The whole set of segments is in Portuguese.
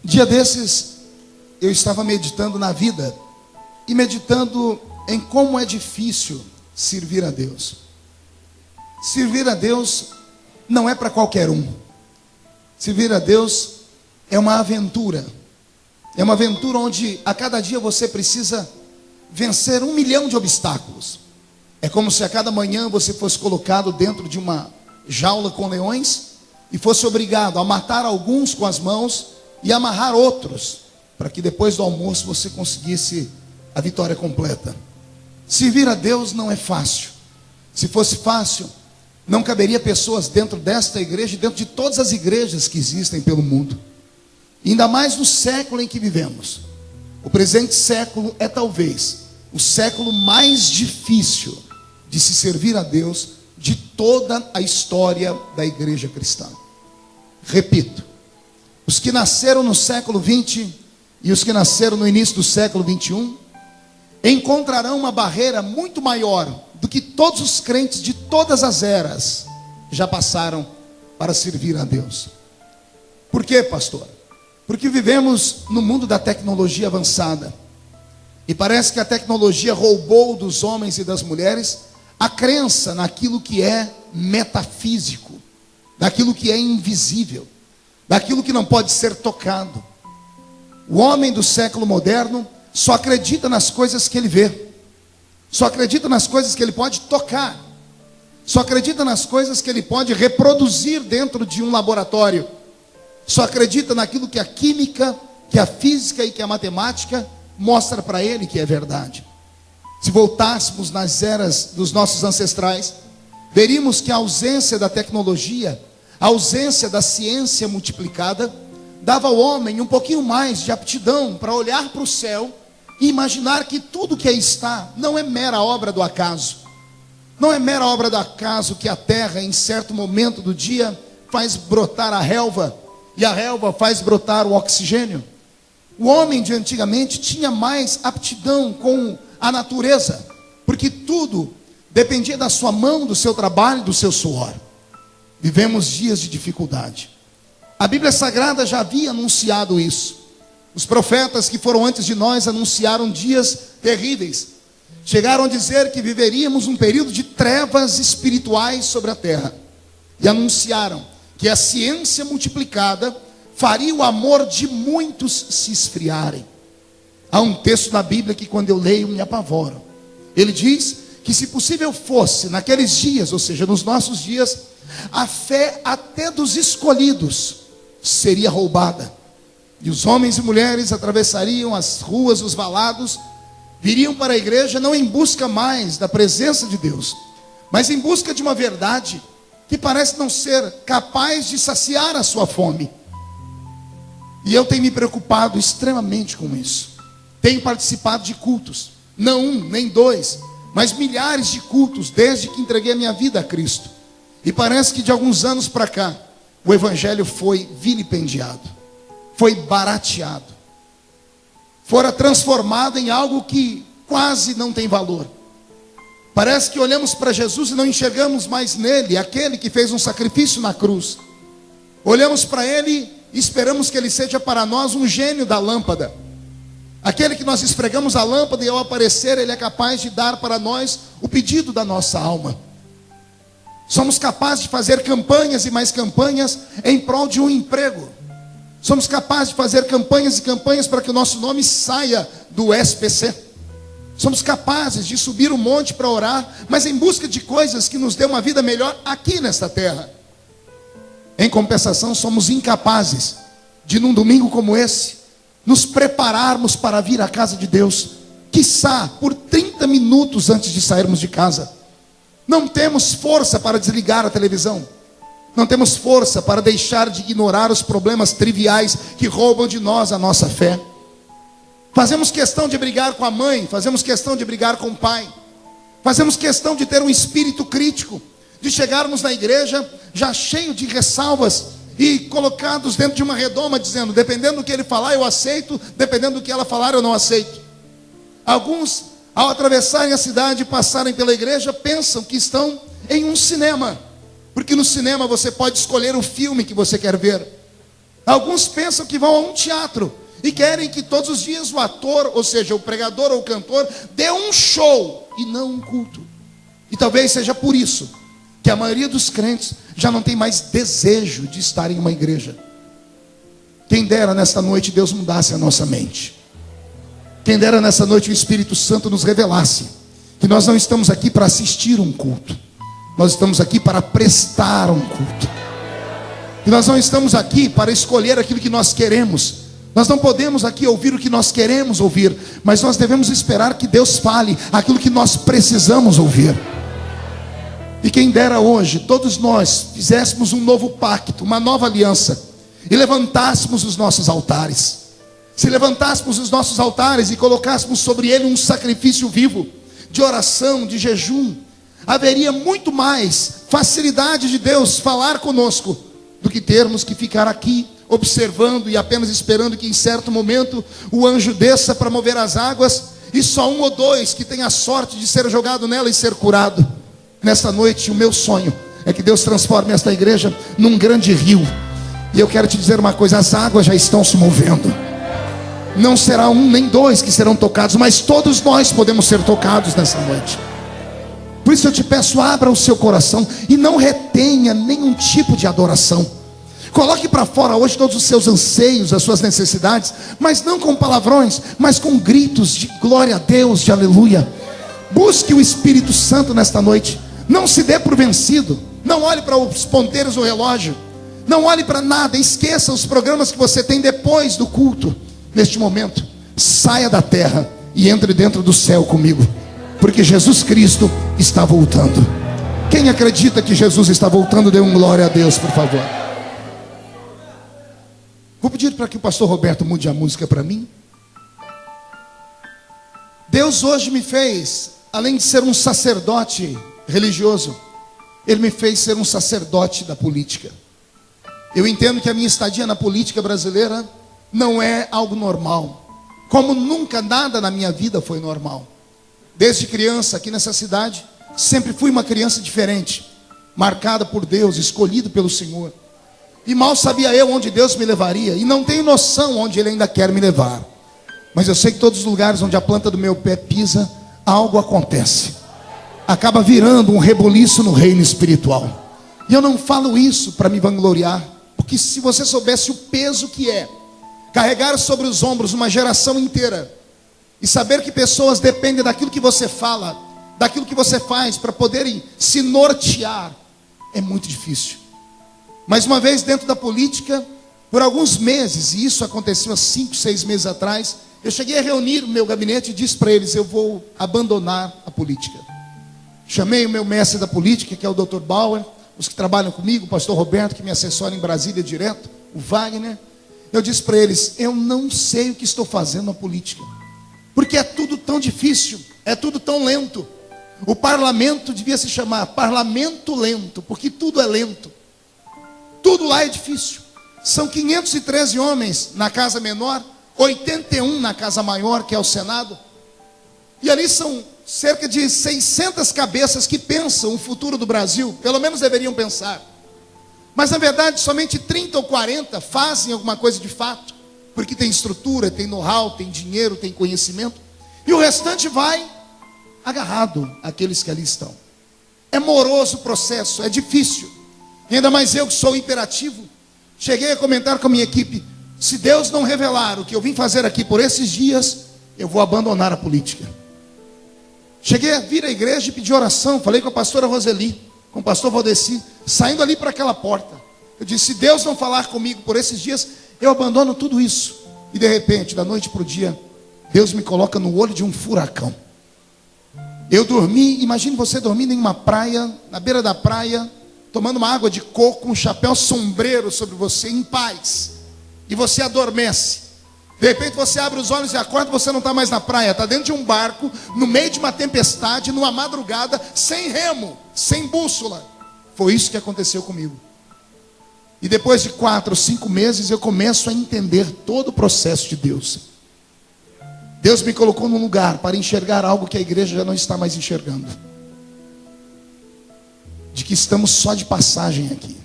Dia desses, eu estava meditando na vida e meditando em como é difícil servir a Deus. Servir a Deus não é para qualquer um. Servir a Deus é uma aventura. É uma aventura onde a cada dia você precisa vencer 1 milhão de obstáculos. É como se a cada manhã você fosse colocado dentro de uma jaula com leões e fosse obrigado a matar alguns com as mãos e amarrar outros, para que depois do almoço você conseguisse a vitória completa. Servir a Deus não é fácil. Se fosse fácil, não caberia pessoas dentro desta igreja e dentro de todas as igrejas que existem pelo mundo. Ainda mais no século em que vivemos. O presente século é talvez o século mais difícil de se servir a Deus de toda a história da igreja cristã. Repito, os que nasceram no século 20 e os que nasceram no início do século 21 encontrarão uma barreira muito maior do que todos os crentes de todas as eras já passaram para servir a Deus. Por quê, pastor? Porque vivemos no mundo da tecnologia avançada. E parece que a tecnologia roubou dos homens e das mulheres a crença naquilo que é metafísico, naquilo que é invisível, daquilo que não pode ser tocado. O homem do século moderno só acredita nas coisas que ele vê, só acredita nas coisas que ele pode tocar, só acredita nas coisas que ele pode reproduzir dentro de um laboratório, só acredita naquilo que a química, que a física e que a matemática mostra para ele que é verdade. Se voltássemos nas eras dos nossos ancestrais, veríamos que a ausência da tecnologia, a ausência da ciência multiplicada, dava ao homem um pouquinho mais de aptidão para olhar para o céu e imaginar que tudo que aí está não é mera obra do acaso. Não é mera obra do acaso que a terra, em certo momento do dia, faz brotar a relva, e a relva faz brotar o oxigênio. O homem de antigamente tinha mais aptidão com a natureza, porque tudo dependia da sua mão, do seu trabalho, do seu suor. Vivemos dias de dificuldade. A Bíblia Sagrada já havia anunciado isso. Os profetas que foram antes de nós anunciaram dias terríveis. Chegaram a dizer que viveríamos um período de trevas espirituais sobre a terra. E anunciaram que a ciência multiplicada faria o amor de muitos se esfriarem. Há um texto na Bíblia que quando eu leio me apavoro. Ele diz que se possível fosse naqueles dias, ou seja, nos nossos dias, a fé até dos escolhidos seria roubada. E os homens e mulheres atravessariam as ruas, os valados, viriam para a igreja não em busca mais da presença de Deus, mas em busca de uma verdade que parece não ser capaz de saciar a sua fome. E eu tenho me preocupado extremamente com isso. Tenho participado de cultos, não um, nem dois, mas milhares de cultos desde que entreguei a minha vida a Cristo. E parece que de alguns anos para cá, o evangelho foi vilipendiado, foi barateado, fora transformado em algo que quase não tem valor. Parece que olhamos para Jesus e não enxergamos mais nele, aquele que fez um sacrifício na cruz. Olhamos para ele e esperamos que ele seja para nós um gênio da lâmpada. Aquele que nós esfregamos a lâmpada e ao aparecer ele é capaz de dar para nós o pedido da nossa alma. Somos capazes de fazer campanhas e mais campanhas em prol de um emprego. Somos capazes de fazer campanhas e campanhas para que o nosso nome saia do SPC. Somos capazes de subir um monte para orar, mas em busca de coisas que nos dê uma vida melhor aqui nesta terra. Em compensação, somos incapazes de, num domingo como esse, nos prepararmos para vir à casa de Deus, quiçá por 30 minutos antes de sairmos de casa. Não temos força para desligar a televisão. Não temos força para deixar de ignorar os problemas triviais que roubam de nós a nossa fé. Fazemos questão de brigar com a mãe, fazemos questão de brigar com o pai. Fazemos questão de ter um espírito crítico, de chegarmos na igreja já cheio de ressalvas e colocados dentro de uma redoma, dizendo, dependendo do que ele falar eu aceito, dependendo do que ela falar eu não aceito. Alguns, ao atravessarem a cidade e passarem pela igreja, pensam que estão em um cinema, porque no cinema você pode escolher o filme que você quer ver. Alguns pensam que vão a um teatro e querem que todos os dias o ator, ou seja, o pregador ou o cantor, dê um show e não um culto. E talvez seja por isso que a maioria dos crentes já não tem mais desejo de estar em uma igreja. Quem dera nesta noite Deus mudasse a nossa mente. Quem dera nessa noite o Espírito Santo nos revelasse que nós não estamos aqui para assistir um culto. Nós estamos aqui para prestar um culto. E nós não estamos aqui para escolher aquilo que nós queremos. Nós não podemos aqui ouvir o que nós queremos ouvir, mas nós devemos esperar que Deus fale aquilo que nós precisamos ouvir. E quem dera hoje, todos nós fizéssemos um novo pacto, uma nova aliança, e levantássemos os nossos altares. Se levantássemos os nossos altares e colocássemos sobre ele um sacrifício vivo, de oração, de jejum, haveria muito mais facilidade de Deus falar conosco, do que termos que ficar aqui observando e apenas esperando que em certo momento o anjo desça para mover as águas, e só um ou dois que tem a sorte de ser jogado nela e ser curado. Nesta noite o meu sonho é que Deus transforme esta igreja num grande rio. E eu quero te dizer uma coisa: as águas já estão se movendo. Não será um nem dois que serão tocados, mas todos nós podemos ser tocados nessa noite. Por isso eu te peço, abra o seu coração e não retenha nenhum tipo de adoração. Coloque para fora hoje todos os seus anseios, as suas necessidades, mas não com palavrões, mas com gritos de glória a Deus, de aleluia. Busque o Espírito Santo nesta noite. Não se dê por vencido. Não olhe para os ponteiros do relógio. Não olhe para nada. Esqueça os programas que você tem depois do culto. Neste momento, saia da terra e entre dentro do céu comigo, porque Jesus Cristo está voltando. Quem acredita que Jesus está voltando, dê um glória a Deus, por favor. Vou pedir para que o pastor Roberto mude a música para mim. Deus hoje me fez, além de ser um sacerdote religioso, Ele me fez ser um sacerdote da política. Eu entendo que a minha estadia na política brasileira não é algo normal. Como nunca nada na minha vida foi normal. Desde criança, aqui nessa cidade, sempre fui uma criança diferente, marcada por Deus, escolhido pelo Senhor. E mal sabia eu onde Deus me levaria, e não tenho noção onde Ele ainda quer me levar. Mas eu sei que todos os lugares onde a planta do meu pé pisa, algo acontece. Acaba virando um reboliço no reino espiritual. E eu não falo isso para me vangloriar, porque se você soubesse o peso que é carregar sobre os ombros uma geração inteira, e saber que pessoas dependem daquilo que você fala, daquilo que você faz, para poderem se nortear, é muito difícil. Mas uma vez dentro da política, por alguns meses, e isso aconteceu há 5, 6 meses atrás, eu cheguei a reunir o meu gabinete e disse para eles: eu vou abandonar a política. Chamei o meu mestre da política, que é o Dr. Bauer, os que trabalham comigo, o pastor Roberto, que me assessora em Brasília direto, o Wagner. Eu disse para eles: eu não sei o que estou fazendo na política, porque é tudo tão difícil, é tudo tão lento. O parlamento devia se chamar parlamento lento, porque tudo é lento. Tudo lá é difícil. São 513 homens na casa menor, 81 na casa maior, que é o Senado. E ali são cerca de 600 cabeças que pensam o futuro do Brasil, pelo menos deveriam pensar. Mas na verdade somente 30 ou 40 fazem alguma coisa de fato, porque tem estrutura, tem know-how, tem dinheiro, tem conhecimento. E o restante vai agarrado àqueles que ali estão. É moroso o processo, é difícil. E ainda mais eu que sou imperativo, cheguei a comentar com a minha equipe: se Deus não revelar o que eu vim fazer aqui por esses dias, eu vou abandonar a política. Cheguei a vir à igreja e pedir oração. Falei com a pastora Roseli, com o pastor Valdeci, saindo ali para aquela porta. Eu disse: se Deus não falar comigo por esses dias, eu abandono tudo isso. E de repente, da noite para o dia, Deus me coloca no olho de um furacão. Eu dormi, imagine você dormindo em uma praia, na beira da praia, tomando uma água de coco, um chapéu sombreiro sobre você, em paz. E você adormece. De repente você abre os olhos e acorda, você não está mais na praia, está dentro de um barco, no meio de uma tempestade, numa madrugada, sem remo, sem bússola. Foi isso que aconteceu comigo. E depois de 4, 5 meses, eu começo a entender todo o processo de Deus. Deus me colocou num lugar para enxergar algo que a igreja já não está mais enxergando. De que estamos só de passagem aqui.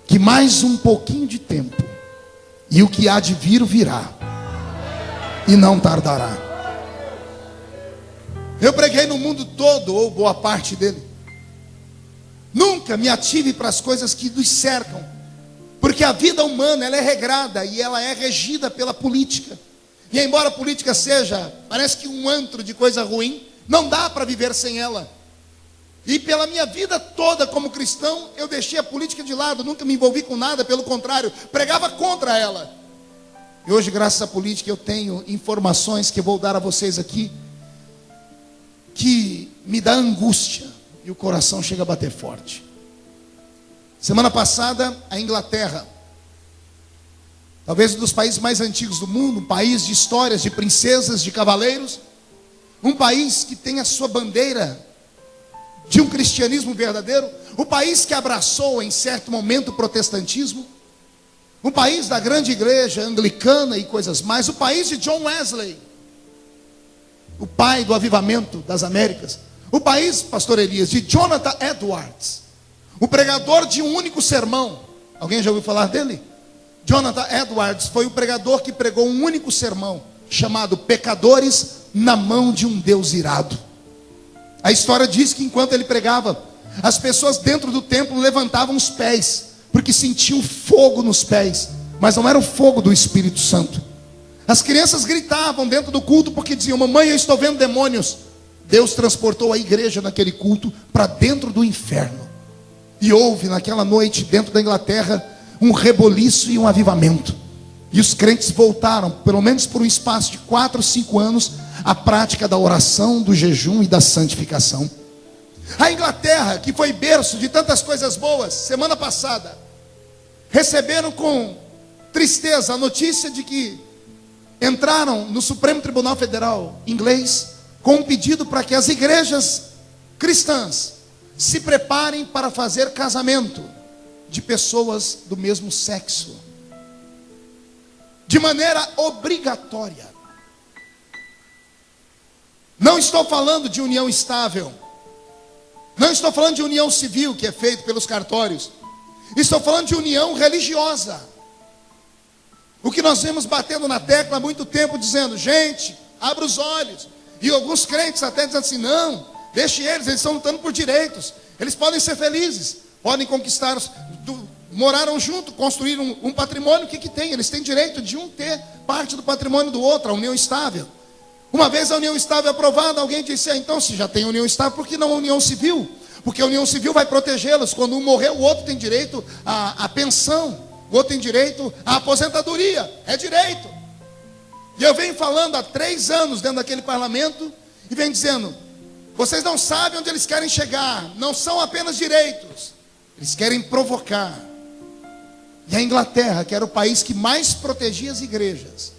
que mais um pouquinho de tempo, e o que há de vir virá, e não tardará. Eu preguei no mundo todo, ou boa parte dele. Nunca me ative para as coisas que nos cercam, porque a vida humana, ela é regrada e ela é regida pela política. E embora a política seja, parece que um antro de coisa ruim, não dá para viver sem ela. E pela minha vida toda como cristão, eu deixei a política de lado, nunca me envolvi com nada, pelo contrário, pregava contra ela. E hoje, graças à política, eu tenho informações que eu vou dar a vocês aqui, que me dá angústia, e o coração chega a bater forte. Semana passada, a Inglaterra, talvez um dos países mais antigos do mundo, um país de histórias, de princesas, de cavaleiros, um país que tem a sua bandeira de um cristianismo verdadeiro, o país que abraçou em certo momento o protestantismo, um país da grande igreja anglicana e coisas mais, o país de John Wesley, o pai do avivamento das Américas, o país, pastor Elias, de Jonathan Edwards, o pregador de um único sermão. Alguém já ouviu falar dele? Jonathan Edwards foi o pregador que pregou um único sermão, chamado Pecadores na Mão de um Deus Irado. A história diz que enquanto ele pregava, as pessoas dentro do templo levantavam os pés, porque sentiam fogo nos pés, mas não era o fogo do Espírito Santo. As crianças gritavam dentro do culto, porque diziam: mamãe, eu estou vendo demônios. Deus transportou a igreja naquele culto para dentro do inferno. E houve naquela noite, dentro da Inglaterra, um reboliço e um avivamento. E os crentes voltaram, pelo menos por um espaço de 4 ou 5 anos, à prática da oração, do jejum e da santificação. A Inglaterra, que foi berço de tantas coisas boas, semana passada, receberam com tristeza a notícia de que entraram no Supremo Tribunal Federal inglês com um pedido para que as igrejas cristãs se preparem para fazer casamento de pessoas do mesmo sexo, de maneira obrigatória. Não estou falando de união estável, não estou falando de união civil, que é feito pelos cartórios. Estou falando de união religiosa. O que nós vemos batendo na tecla há muito tempo, dizendo: gente, abra os olhos. E alguns crentes até dizem assim: não, deixe eles estão lutando por direitos. Eles podem ser felizes, podem conquistar, moraram junto, construíram um patrimônio. O que tem? Eles têm direito de um ter parte do patrimônio do outro, a união estável. Uma vez a união estável aprovada, alguém disse: então se já tem união estável, por que não a união civil? Porque a união civil vai protegê-los. Quando um morrer, o outro tem direito à pensão, o outro tem direito à aposentadoria, é direito. E eu venho falando há 3 anos dentro daquele parlamento, e venho dizendo: vocês não sabem onde eles querem chegar, não são apenas direitos, eles querem provocar. E a Inglaterra, que era o país que mais protegia as igrejas,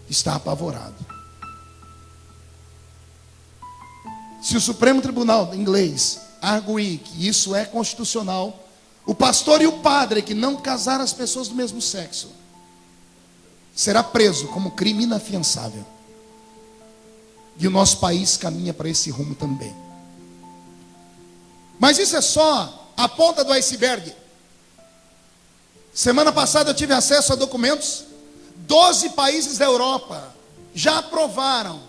está apavorado. Se o Supremo Tribunal inglês arguir que isso é constitucional, o pastor e o padre que não casar as pessoas do mesmo sexo será preso como crime inafiançável. E o nosso país caminha para esse rumo também. Mas isso é só a ponta do iceberg. Semana passada eu tive acesso a documentos. 12 países da Europa já aprovaram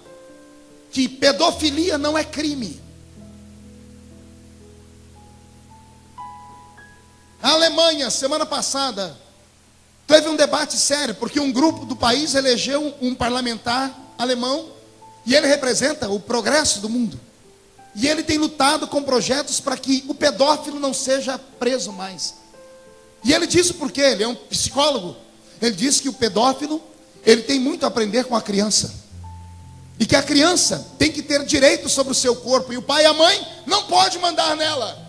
que pedofilia não é crime. A Alemanha, semana passada, teve um debate sério, porque um grupo do país elegeu um parlamentar alemão, e ele representa o progresso do mundo. E ele tem lutado com projetos para que o pedófilo não seja preso mais. E ele diz o porquê, ele é um psicólogo. Ele diz que o pedófilo, ele tem muito a aprender com a criança. E que a criança tem que ter direito sobre o seu corpo, e o pai e a mãe não pode mandar nela.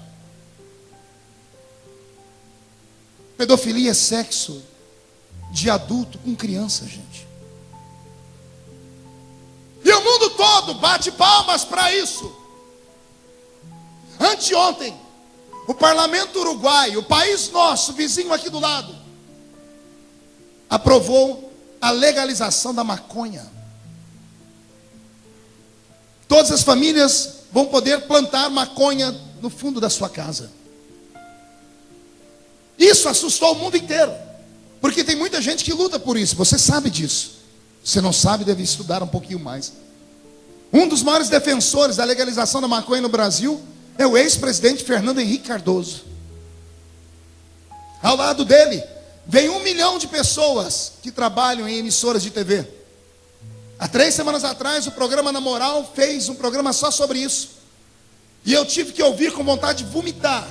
Pedofilia é sexo de adulto com criança, gente. E o mundo todo bate palmas para isso. Anteontem, o parlamento uruguaio, o país nosso, vizinho aqui do lado, aprovou a legalização da maconha. Todas as famílias vão poder plantar maconha no fundo da sua casa. Isso assustou o mundo inteiro, porque tem muita gente que luta por isso. Você sabe disso. Se não sabe, deve estudar um pouquinho mais. Um dos maiores defensores da legalização da maconha no Brasil é o ex-presidente Fernando Henrique Cardoso. Ao lado dele vem 1 milhão de pessoas que trabalham em emissoras de TV. Há 3 semanas atrás, o programa Na Moral fez um programa só sobre isso. E eu tive que ouvir com vontade de vomitar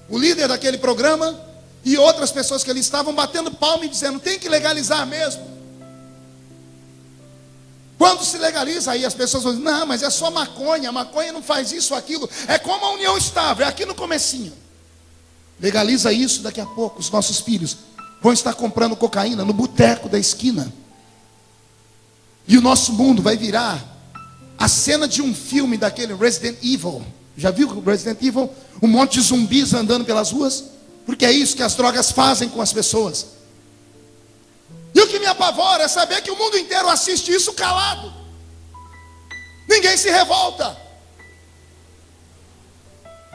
o líder daquele programa e outras pessoas que ali estavam batendo palma e dizendo: tem que legalizar mesmo. Quando se legaliza, aí as pessoas vão dizer: não, mas é só maconha, a maconha não faz isso, aquilo. É como a união estável, é aqui no comecinho. Legaliza isso, daqui a pouco os nossos filhos vão estar comprando cocaína no boteco da esquina. E o nosso mundo vai virar a cena de um filme daquele Resident Evil. Já viu o Resident Evil? Um monte de zumbis andando pelas ruas. Porque é isso que as drogas fazem com as pessoas. E o que me apavora é saber que o mundo inteiro assiste isso calado. Ninguém se revolta.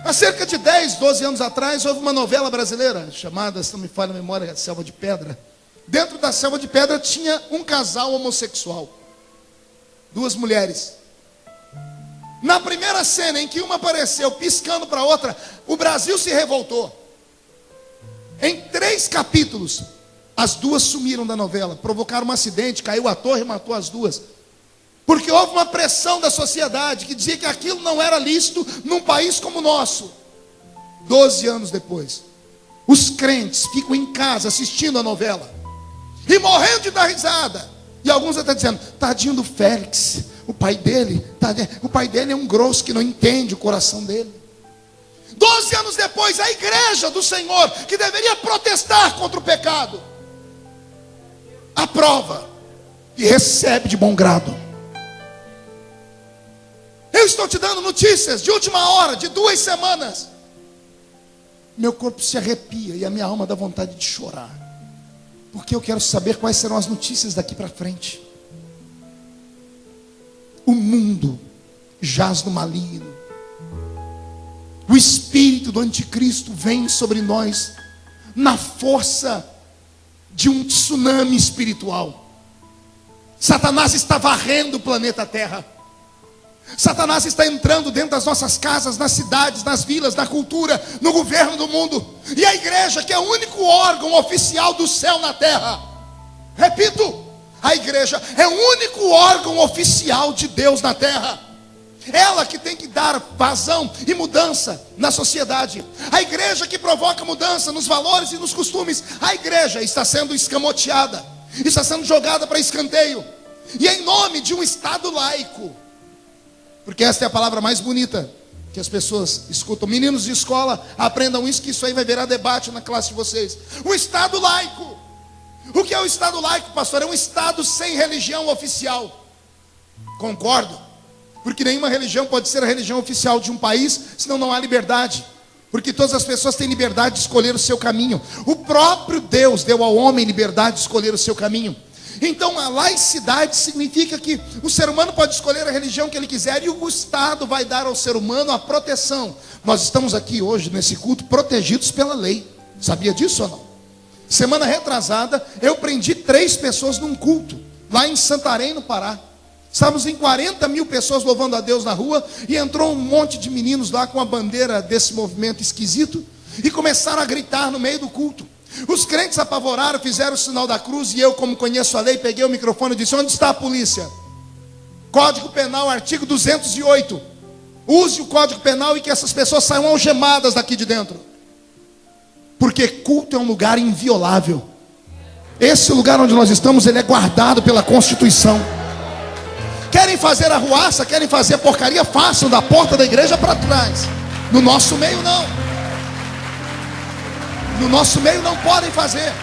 Há cerca de 10, 12 anos atrás, houve uma novela brasileira chamada, se não me falha a memória, Selva de Pedra. Dentro da Selva de Pedra tinha um casal homossexual. 2 mulheres. Na primeira cena em que uma apareceu piscando para a outra, o Brasil se revoltou. Em 3 capítulos, as 2 sumiram da novela, provocaram um acidente, caiu a torre e matou as 2. Porque houve uma pressão da sociedade que dizia que aquilo não era lícito num país como o nosso. 12 anos depois, os crentes ficam em casa assistindo a novela e morrendo de dar risada. E alguns até dizendo: tadinho do Félix, o pai dele é um grosso que não entende o coração dele. 12 anos depois, a igreja do Senhor, que deveria protestar contra o pecado, aprova e recebe de bom grado. Eu estou te dando notícias de última hora, de 2 semanas. Meu corpo se arrepia e a minha alma dá vontade de chorar, porque eu quero saber quais serão as notícias daqui para frente. O mundo jaz no maligno. O espírito do anticristo vem sobre nós na força de um tsunami espiritual. Satanás está varrendo o planeta Terra. Satanás está entrando dentro das nossas casas, nas cidades, nas vilas, na cultura, no governo do mundo. E a igreja, que é o único órgão oficial do céu na terra. Repito, a igreja é o único órgão oficial de Deus na terra. Ela que tem que dar vazão e mudança na sociedade. A igreja que provoca mudança nos valores e nos costumes. A igreja está sendo escamoteada, está sendo jogada para escanteio. E em nome de um Estado laico, porque esta é a palavra mais bonita que as pessoas escutam. Meninos de escola, aprendam isso, que isso aí vai virar debate na classe de vocês. O Estado laico. O que é o Estado laico, pastor? É um Estado sem religião oficial. Concordo. Porque nenhuma religião pode ser a religião oficial de um país, senão não há liberdade. Porque todas as pessoas têm liberdade de escolher o seu caminho. O próprio Deus deu ao homem liberdade de escolher o seu caminho. Então a laicidade significa que o ser humano pode escolher a religião que ele quiser, e o Estado vai dar ao ser humano a proteção. Nós estamos aqui hoje nesse culto protegidos pela lei. Sabia disso ou não? Semana retrasada eu prendi 3 pessoas num culto lá em Santarém, no Pará. Estávamos em 40 mil pessoas louvando a Deus na rua, e entrou um monte de meninos lá com a bandeira desse movimento esquisito e começaram a gritar no meio do culto. Os crentes apavoraram, fizeram o sinal da cruz, e eu, como conheço a lei, peguei o microfone e disse: onde está a polícia? Código Penal, artigo 208. Use o Código Penal e que essas pessoas saiam algemadas daqui de dentro. Porque culto é um lugar inviolável. Esse lugar onde nós estamos, ele é guardado pela Constituição. Querem fazer arruaça, querem fazer porcaria, façam da porta da igreja para trás. No nosso meio não. No nosso meio não podem fazer.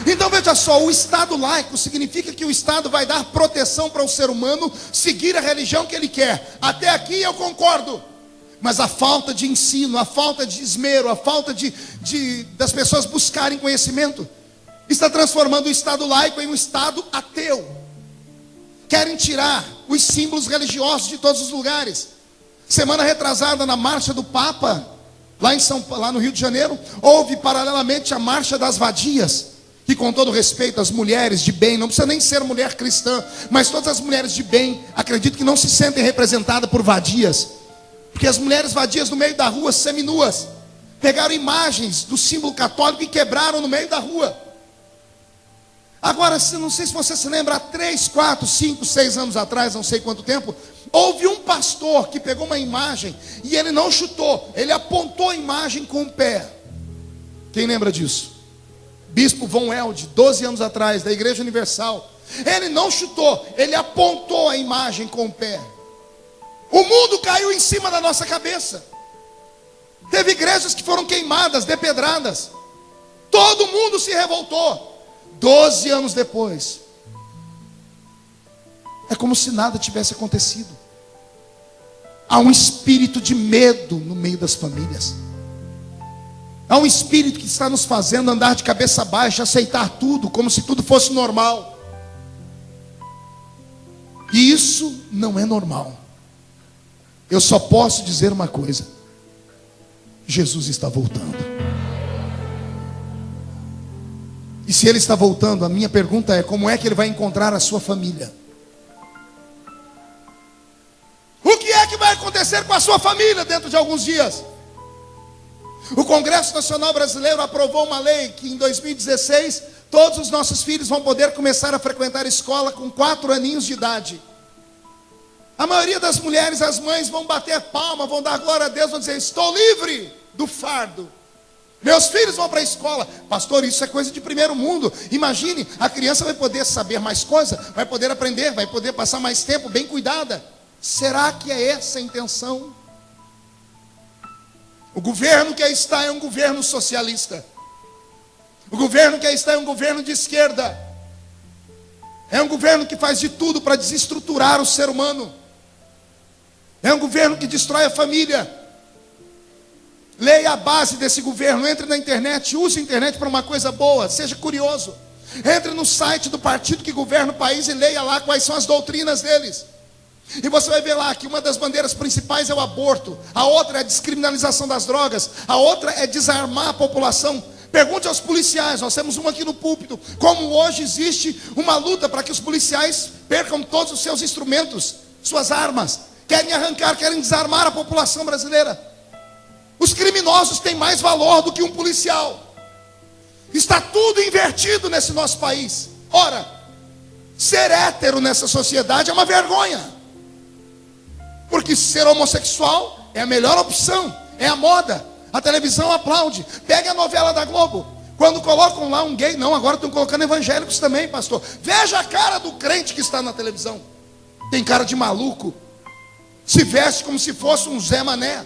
Então veja só, o Estado laico significa que o Estado vai dar proteção para o ser humano seguir a religião que ele quer. Até aqui eu concordo. Mas a falta de ensino, a falta de esmero, a falta das pessoas buscarem conhecimento, está transformando o Estado laico em um Estado ateu. Querem tirar os símbolos religiosos de todos os lugares. Semana retrasada, na marcha do Papa, Lá no Rio de Janeiro, houve paralelamente a Marcha das Vadias, que, com todo respeito às mulheres de bem, não precisa nem ser mulher cristã, mas todas as mulheres de bem, acredito que não se sentem representadas por vadias, porque as mulheres vadias no meio da rua, seminuas, pegaram imagens do símbolo católico e quebraram no meio da rua. Agora, não sei se você se lembra, há 3, 4, 5, 6 anos atrás, não sei quanto tempo, houve um pastor que pegou uma imagem e ele não chutou, ele apontou a imagem com o pé. Quem lembra disso? Bispo Von Elde, 12 anos atrás, da Igreja Universal. Ele não chutou, ele apontou a imagem com o pé. O mundo caiu em cima da nossa cabeça. Teve igrejas que foram queimadas, depedradas. Todo mundo se revoltou. 12 anos depois, é como se nada tivesse acontecido. Há um espírito de medo no meio das famílias. Há um espírito que está nos fazendo andar de cabeça baixa, aceitar tudo como se tudo fosse normal. E isso não é normal. Eu só posso dizer uma coisa: Jesus está voltando. E se Ele está voltando, a minha pergunta é: como é que Ele vai encontrar a sua família? O que é que vai acontecer com a sua família dentro de alguns dias? O Congresso Nacional Brasileiro aprovou uma lei que em 2016 todos os nossos filhos vão poder começar a frequentar a escola com 4 aninhos de idade. A maioria das mulheres, as mães, vão bater palma, vão dar glória a Deus, vão dizer: estou livre do fardo. Meus filhos vão para a escola. Pastor, isso é coisa de primeiro mundo. Imagine, a criança vai poder saber mais coisas, vai poder aprender, vai poder passar mais tempo bem cuidada. Será que é essa a intenção? O governo que aí está é um governo socialista. O governo que aí está é um governo de esquerda. É um governo que faz de tudo para desestruturar o ser humano. É um governo que destrói a família. Leia a base desse governo, entre na internet, use a internet para uma coisa boa, seja curioso. Entre no site do partido que governa o país e leia lá quais são as doutrinas deles. E você vai ver lá que uma das bandeiras principais é o aborto, a outra é a descriminalização das drogas, a outra é desarmar a população. Pergunte aos policiais, nós temos uma aqui no púlpito, como hoje existe uma luta para que os policiais percam todos os seus instrumentos, suas armas, querem arrancar, querem desarmar a população brasileira. Os criminosos têm mais valor do que um policial. Está tudo invertido nesse nosso país. Ora, ser hétero nessa sociedade é uma vergonha. Porque ser homossexual é a melhor opção, é a moda. A televisão aplaude. Pega a novela da Globo. Quando colocam lá um gay, não, agora estão colocando evangélicos também, pastor. Veja a cara do crente que está na televisão. Tem cara de maluco. Se veste como se fosse um Zé Mané.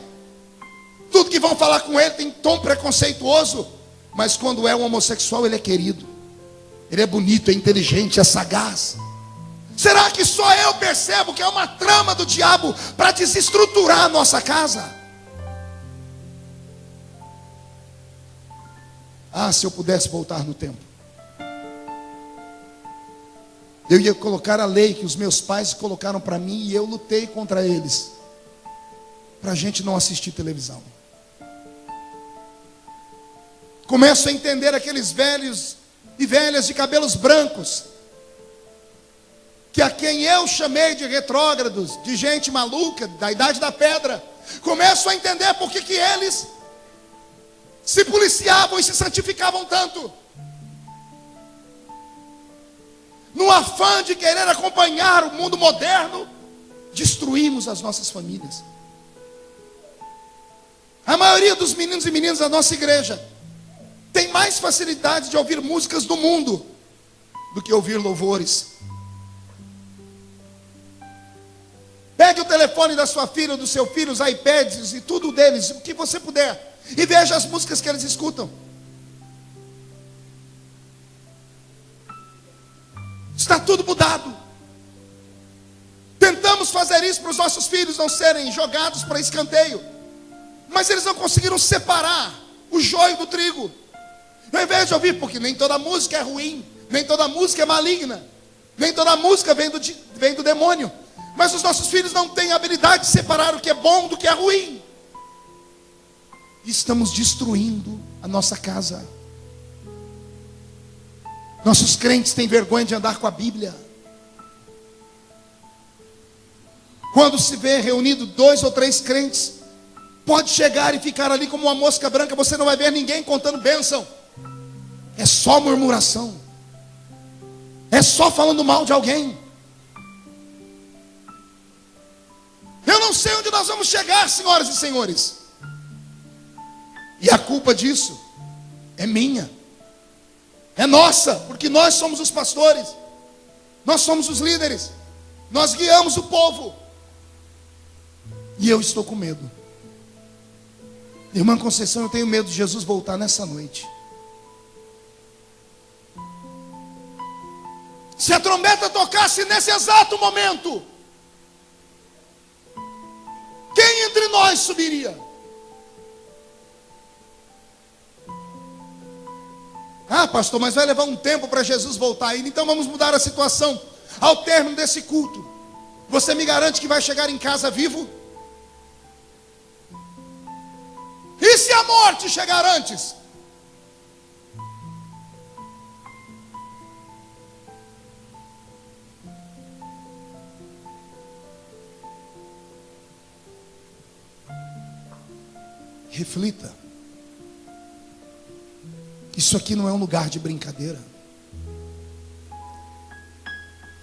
Tudo que vão falar com ele tem tom preconceituoso. Mas quando é um homossexual, ele é querido. Ele é bonito, é inteligente, é sagaz. Será que só eu percebo que é uma trama do diabo para desestruturar a nossa casa? Ah, se eu pudesse voltar no tempo, eu ia colocar a lei que os meus pais colocaram para mim e eu lutei contra eles, para a gente não assistir televisão. Começo a entender aqueles velhos e velhas de cabelos brancos, que a quem eu chamei de retrógrados, de gente maluca, da idade da pedra, começo a entender por que eles se policiavam e se santificavam tanto. No afã de querer acompanhar o mundo moderno, destruímos as nossas famílias. A maioria dos meninos e meninas da nossa igreja tem mais facilidade de ouvir músicas do mundo do que ouvir louvores. Pegue o telefone da sua filha ou do seu filho, os iPads e tudo deles, o que você puder, e veja as músicas que eles escutam. Está tudo mudado. Tentamos fazer isso para os nossos filhos não serem jogados para escanteio, mas eles não conseguiram separar o joio do trigo. Ao invés de ouvir, porque nem toda música é ruim, nem toda música é maligna, nem toda música vem do demônio. Mas os nossos filhos não têm a habilidade de separar o que é bom do que é ruim. estamos destruindo a nossa casa. Nossos crentes têm vergonha de andar com a Bíblia. Quando se vê reunido 2 ou 3 crentes, pode chegar e ficar ali como uma mosca branca, você não vai ver ninguém contando bênção. É só murmuração. É só falando mal de alguém. Eu não sei onde nós vamos chegar, senhoras e senhores. E a culpa disso é minha. É nossa, porque nós somos os pastores. Nós somos os líderes. Nós guiamos o povo. E eu estou com medo. Irmã Conceição, eu tenho medo de Jesus voltar nessa noite. Se a trombeta tocasse nesse exato momento, quem entre nós subiria? Ah, pastor, mas vai levar um tempo para Jesus voltar ainda. Então vamos mudar a situação. Ao término desse culto, você me garante que vai chegar em casa vivo? E se a morte chegar antes? Reflita. Isso aqui não é um lugar de brincadeira.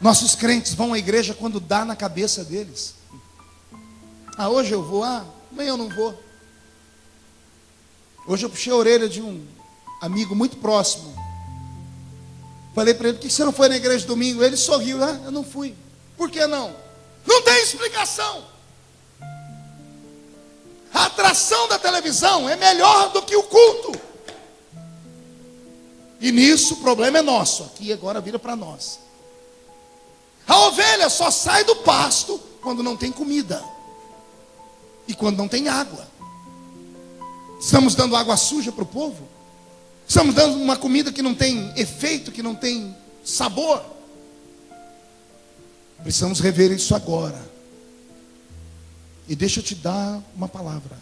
Nossos crentes vão à igreja quando dá na cabeça deles. Ah, hoje eu vou, amanhã eu não vou. Hoje eu puxei a orelha de um amigo muito próximo. Falei para ele, por que você não foi na igreja domingo? Ele sorriu, eu não fui. Por que não? Não tem explicação. A atração da televisão é melhor do que o culto. E nisso o problema é nosso. Aqui agora vira para nós. A ovelha só sai do pasto quando não tem comida. E quando não tem água. Estamos dando água suja para o povo? Estamos dando uma comida que não tem efeito, que não tem sabor? Precisamos rever isso agora. E deixa eu te dar uma palavra.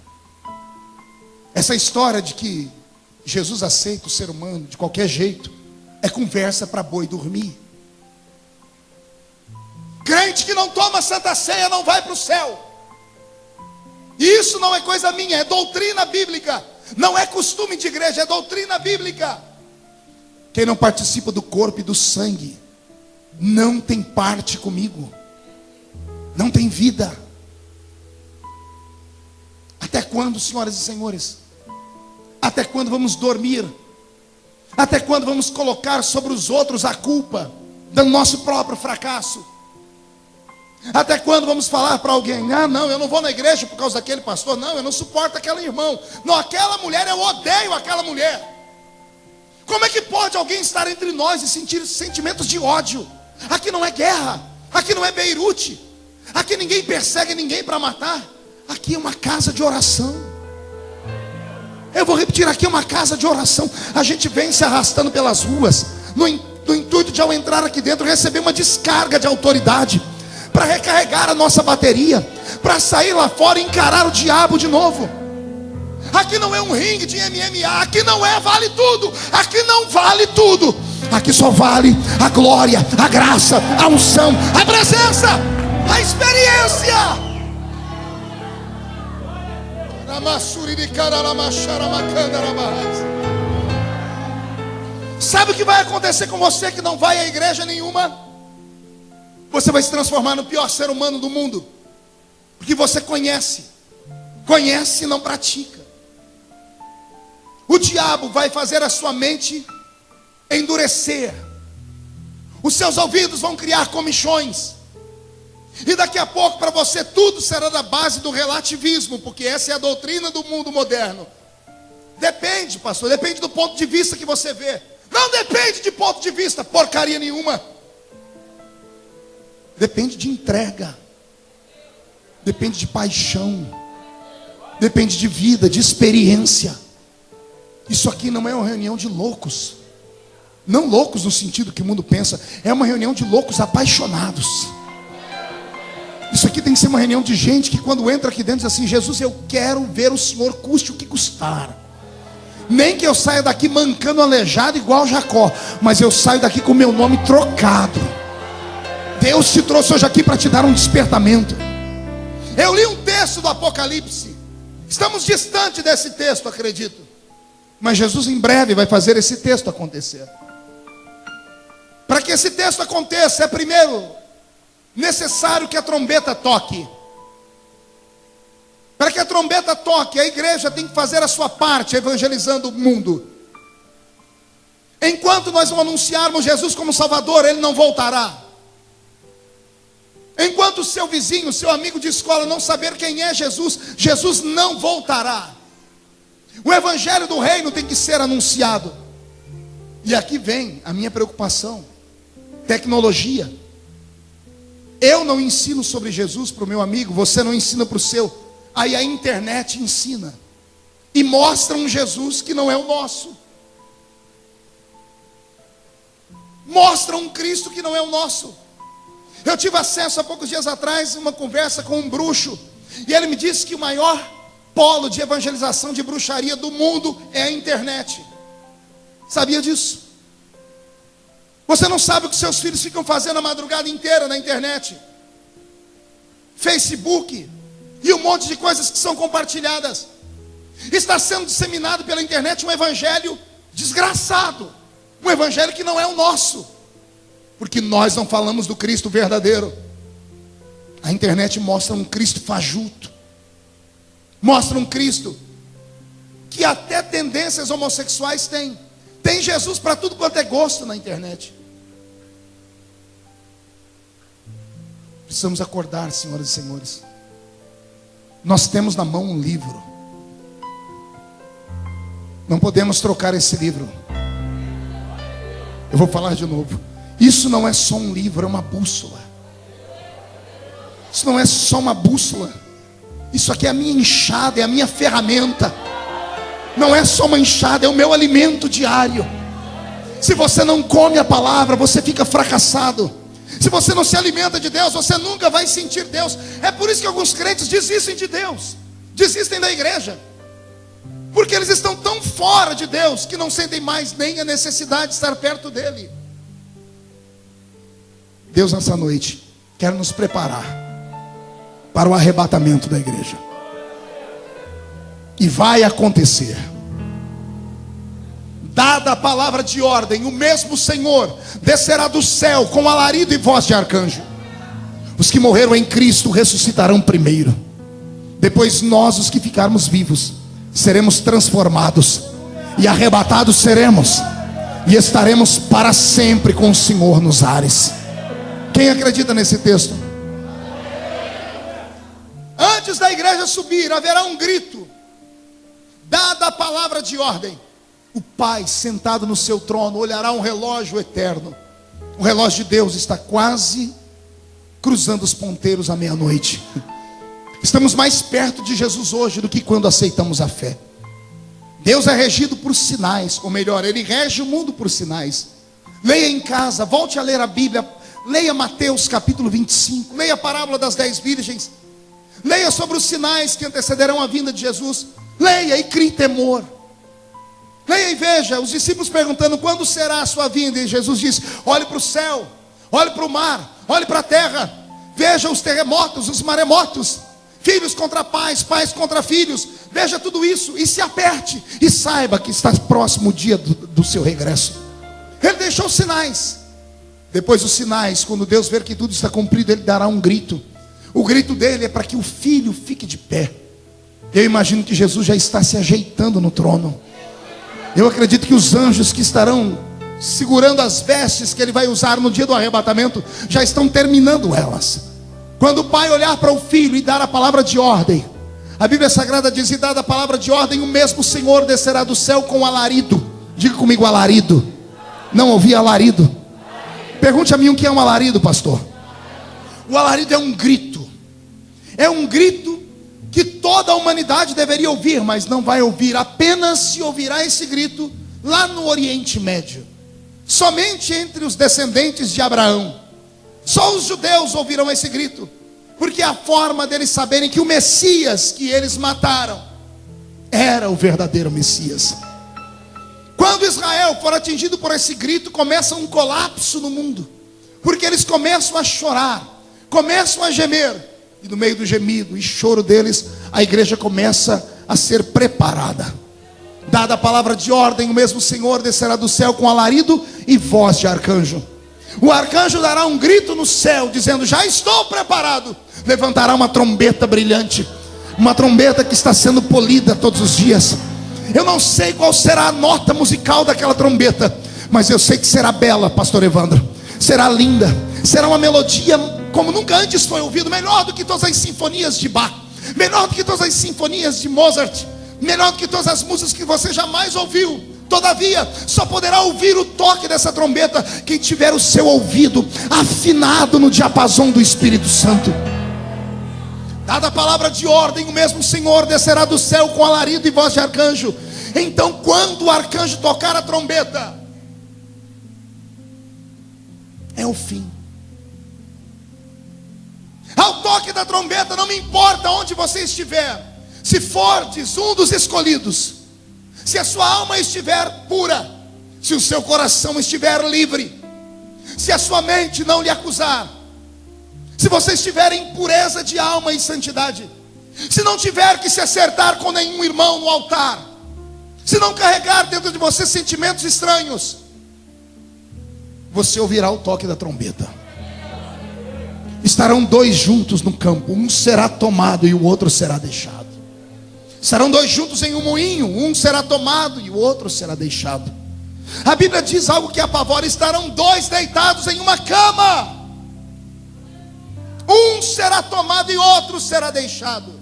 Essa história de que Jesus aceita o ser humano de qualquer jeito é conversa para boi dormir. Crente que não toma Santa Ceia não vai para o céu. E isso não é coisa minha, é doutrina bíblica. Não é costume de igreja, é doutrina bíblica. Quem não participa do corpo e do sangue não tem parte comigo. Não tem vida. Até quando, senhoras e senhores? Até quando vamos dormir? Até quando vamos colocar sobre os outros a culpa do nosso próprio fracasso? Até quando vamos falar para alguém, não, eu não vou na igreja por causa daquele pastor, não, eu não suporto aquele irmão, não, aquela mulher, eu odeio aquela mulher. Como é que pode alguém estar entre nós e sentir sentimentos de ódio? Aqui não é guerra, aqui não é Beirute, aqui ninguém persegue ninguém para matar, aqui é uma casa de oração. Eu vou repetir, aqui é uma casa de oração. A gente vem se arrastando pelas ruas no intuito de, ao entrar aqui dentro, receber uma descarga de autoridade, para recarregar a nossa bateria, para sair lá fora e encarar o diabo de novo. Aqui não é um ringue de MMA, aqui não é vale tudo, aqui não vale tudo, aqui só vale a glória, a graça, a unção, a presença, a experiência. Sabe o que vai acontecer com você que não vai à igreja nenhuma? Você vai se transformar no pior ser humano do mundo. Porque você conhece e não pratica. O diabo vai fazer a sua mente endurecer. Os seus ouvidos vão criar comichões. E daqui a pouco para você tudo será da base do relativismo. Porque essa é a doutrina do mundo moderno. Depende, pastor, depende do ponto de vista que você vê. Não depende de ponto de vista, porcaria nenhuma. Depende de entrega, depende de paixão, depende de vida, de experiência. Isso aqui não é uma reunião de loucos. Não loucos no sentido que o mundo pensa. É uma reunião de loucos apaixonados, Isso aqui tem que ser uma reunião de gente que quando entra aqui dentro diz assim: Jesus, eu quero ver o Senhor custe o que custar. Nem que eu saia daqui mancando, aleijado igual Jacó, mas eu saio daqui com o meu nome trocado. Deus te trouxe hoje aqui para te dar um despertamento. Eu li um texto do Apocalipse. Estamos distante desse texto, acredito. Mas Jesus em breve vai fazer esse texto acontecer. Para que esse texto aconteça, é primeiro necessário que a trombeta toque. Para que a trombeta toque, a igreja tem que fazer a sua parte, evangelizando o mundo. Enquanto nós não anunciarmos Jesus como Salvador, Ele não voltará. Enquanto o seu vizinho, seu amigo de escola não saber quem é Jesus, Jesus não voltará. O evangelho do reino tem que ser anunciado. E aqui vem a minha preocupação. Tecnologia. Eu não ensino sobre Jesus para o meu amigo, você não ensina para o seu. Aí a internet ensina. E mostra um Jesus que não é o nosso. Mostra um Cristo que não é o nosso. Eu tive acesso há poucos dias atrás a uma conversa com um bruxo. E ele me disse que o maior polo de evangelização de bruxaria do mundo é a internet. Sabia disso? Você não sabe o que seus filhos ficam fazendo a madrugada inteira na internet. Facebook e um monte de coisas que são compartilhadas. Está sendo disseminado pela internet um evangelho desgraçado. Um evangelho que não é o nosso. Porque nós não falamos do Cristo verdadeiro. A internet mostra um Cristo fajuto. Mostra um Cristo que até tendências homossexuais tem. Tem Jesus para tudo quanto é gosto na internet. Precisamos acordar, senhoras e senhores. Nós temos na mão um livro. Não podemos trocar esse livro. Eu vou falar de novo. Isso não é só um livro, é uma bússola. Isso não é só uma bússola. Isso aqui é a minha enxada, é a minha ferramenta. Não é só uma enxada, é o meu alimento diário. Se você não come a palavra, você fica fracassado. Se você não se alimenta de Deus, você nunca vai sentir Deus. É por isso que alguns crentes desistem de Deus, desistem da igreja, porque eles estão tão fora de Deus que não sentem mais nem a necessidade de estar perto dele. Deus nessa noite quer nos preparar para o arrebatamento da igreja. E vai acontecer. Dada a palavra de ordem, o mesmo Senhor descerá do céu com alarido e voz de arcanjo. Os que morreram em Cristo ressuscitarão primeiro. Depois nós, os que ficarmos vivos, seremos transformados e arrebatados seremos, e estaremos para sempre com o Senhor nos ares. Quem acredita nesse texto? Antes da igreja subir, haverá um grito. Dada a palavra de ordem, o Pai sentado no seu trono olhará um relógio eterno. O relógio de Deus está quase cruzando os ponteiros à meia-noite. Estamos mais perto de Jesus hoje do que quando aceitamos a fé. Deus é regido por sinais, ou melhor, Ele rege o mundo por sinais. Leia em casa, volte a ler a Bíblia. Leia Mateus capítulo 25. Leia a parábola das 10 virgens. Leia sobre os sinais que antecederão a vinda de Jesus. Leia e crie temor. Leia e veja os discípulos perguntando: quando será a sua vinda? E Jesus disse: olhe para o céu, olhe para o mar, olhe para a terra. Veja os terremotos, os maremotos, filhos contra pais, pais contra filhos. Veja tudo isso e se aperte e saiba que está próximo o dia do seu regresso. Ele deixou sinais. Depois dos sinais, quando Deus ver que tudo está cumprido, Ele dará um grito. O grito dele é para que o filho fique de pé. Eu imagino que Jesus já está se ajeitando no trono. Eu acredito que os anjos que estarão segurando as vestes que Ele vai usar no dia do arrebatamento já estão terminando elas. Quando o pai olhar para o filho e dar a palavra de ordem, a Bíblia Sagrada diz: e dada a palavra de ordem, o mesmo Senhor descerá do céu com alarido. Diga comigo: alarido. Não ouvi alarido? Pergunte a mim o que é um alarido, pastor. O alarido é um grito. É um grito que toda a humanidade deveria ouvir, mas não vai ouvir. Apenas se ouvirá esse grito lá no Oriente Médio. Somente entre os descendentes de Abraão. Só os judeus ouvirão esse grito. Porque a forma deles saberem que o Messias que eles mataram era o verdadeiro Messias. Quando Israel for atingido por esse grito, começa um colapso no mundo. Porque eles começam a chorar, começam a gemer. E no meio do gemido e choro deles, a igreja começa a ser preparada. Dada a palavra de ordem, o mesmo Senhor descerá do céu com alarido e voz de arcanjo. O arcanjo dará um grito no céu, dizendo: já estou preparado. Levantará uma trombeta brilhante, uma trombeta que está sendo polida todos os dias. Eu não sei qual será a nota musical daquela trombeta, mas eu sei que será bela, pastor Evandro. Será linda, será uma melodia como nunca antes foi ouvido, melhor do que todas as sinfonias de Bach, melhor do que todas as sinfonias de Mozart, melhor do que todas as músicas que você jamais ouviu. Todavia, só poderá ouvir o toque dessa trombeta quem tiver o seu ouvido afinado no diapasão do Espírito Santo. Dada a palavra de ordem, o mesmo Senhor descerá do céu com alarido e voz de arcanjo. Então, quando o arcanjo tocar a trombeta, é o fim. Ao toque da trombeta, não me importa onde você estiver, se fordes um dos escolhidos, se a sua alma estiver pura, se o seu coração estiver livre, se a sua mente não lhe acusar, se você estiver em pureza de alma e santidade, se não tiver que se acertar com nenhum irmão no altar, se não carregar dentro de você sentimentos estranhos, você ouvirá o toque da trombeta. Estarão dois juntos no campo, um será tomado e o outro será deixado. Estarão dois juntos em um moinho, um será tomado e o outro será deixado. A Bíblia diz algo que apavora: estarão dois deitados em uma cama, um será tomado e outro será deixado.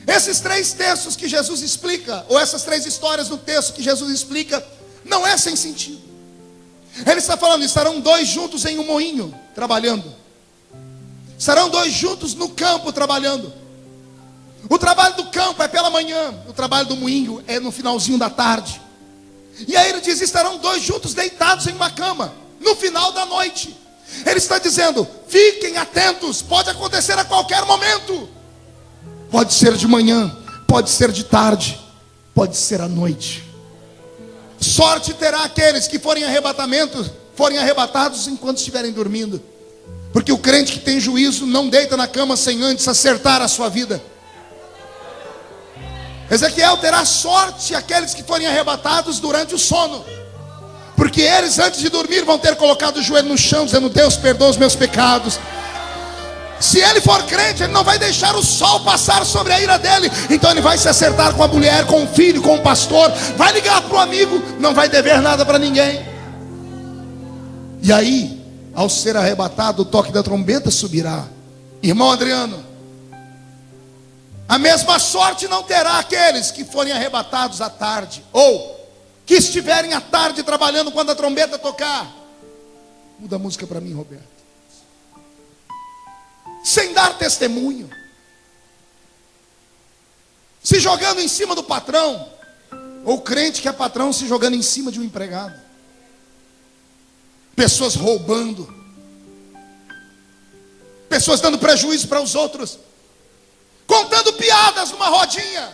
Esses três textos que Jesus explica, ou essas três histórias no texto que Jesus explica, não é sem sentido. Ele está falando: estarão dois juntos em um moinho, trabalhando. Estarão dois juntos no campo, trabalhando. O trabalho do campo é pela manhã, o trabalho do moinho é no finalzinho da tarde. E aí ele diz: estarão dois juntos deitados em uma cama, no final da noite. Ele está dizendo: fiquem atentos, pode acontecer a qualquer momento. Pode ser de manhã, pode ser de tarde, pode ser à noite. Sorte terá aqueles que forem arrebatados enquanto estiverem dormindo. Porque o crente que tem juízo não deita na cama sem antes acertar a sua vida. Ezequiel terá sorte aqueles que forem arrebatados durante o sono. Porque eles antes de dormir vão ter colocado o joelho no chão, dizendo: Deus, perdoa os meus pecados. Se ele for crente, ele não vai deixar o sol passar sobre a ira dele. Então ele vai se acertar com a mulher, com o filho, com o pastor, vai ligar para o amigo, não vai dever nada para ninguém. E aí, ao ser arrebatado, o toque da trombeta subirá. Irmão Adriano, a mesma sorte não terá aqueles que forem arrebatados à tarde, ou que estiverem à tarde trabalhando quando a trombeta tocar. Muda a música para mim, Roberto. Sem dar testemunho, se jogando em cima do patrão, ou crente que é patrão se jogando em cima de um empregado. Pessoas roubando, pessoas dando prejuízo para os outros, contando piadas numa rodinha,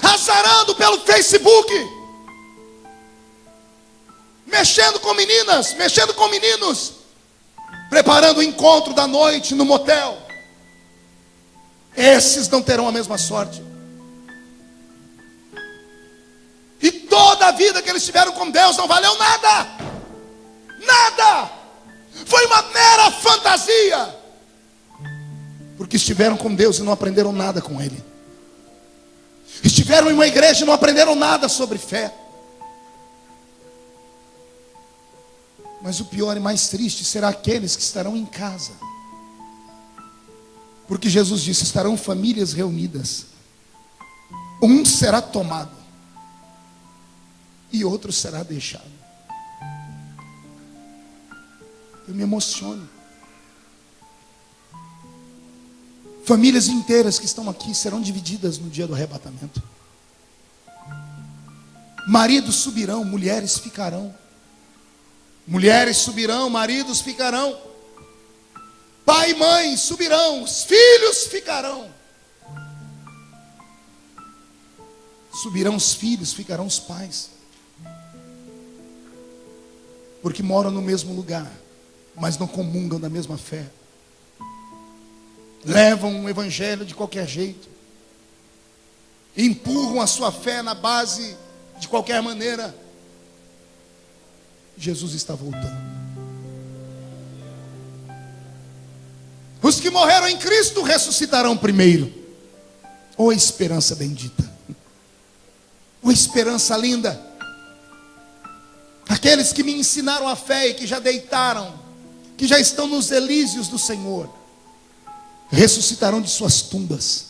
azarando pelo Facebook, mexendo com meninas, mexendo com meninos, preparando o encontro da noite no motel. Esses não terão a mesma sorte. E toda a vida que eles tiveram com Deus não valeu nada. Nada. Foi uma mera fantasia. Porque estiveram com Deus e não aprenderam nada com Ele. Estiveram em uma igreja e não aprenderam nada sobre fé. Mas o pior e mais triste será aqueles que estarão em casa. Porque Jesus disse: estarão famílias reunidas. Um será tomado e outro será deixado. Eu me emociono. Famílias inteiras que estão aqui serão divididas no dia do arrebatamento. Maridos subirão, mulheres ficarão. Mulheres subirão, maridos ficarão. Pai e mãe subirão, os filhos ficarão. Subirão os filhos, ficarão os pais. Porque moram no mesmo lugar, mas não comungam da mesma fé. Levam o evangelho de qualquer jeito. Empurram a sua fé na base de qualquer maneira. Jesus está voltando. Os que morreram em Cristo ressuscitarão primeiro. Oh, esperança bendita. Oh, esperança linda. Aqueles que me ensinaram a fé e que já deitaram, que já estão nos elíseos do Senhor, ressuscitarão de suas tumbas.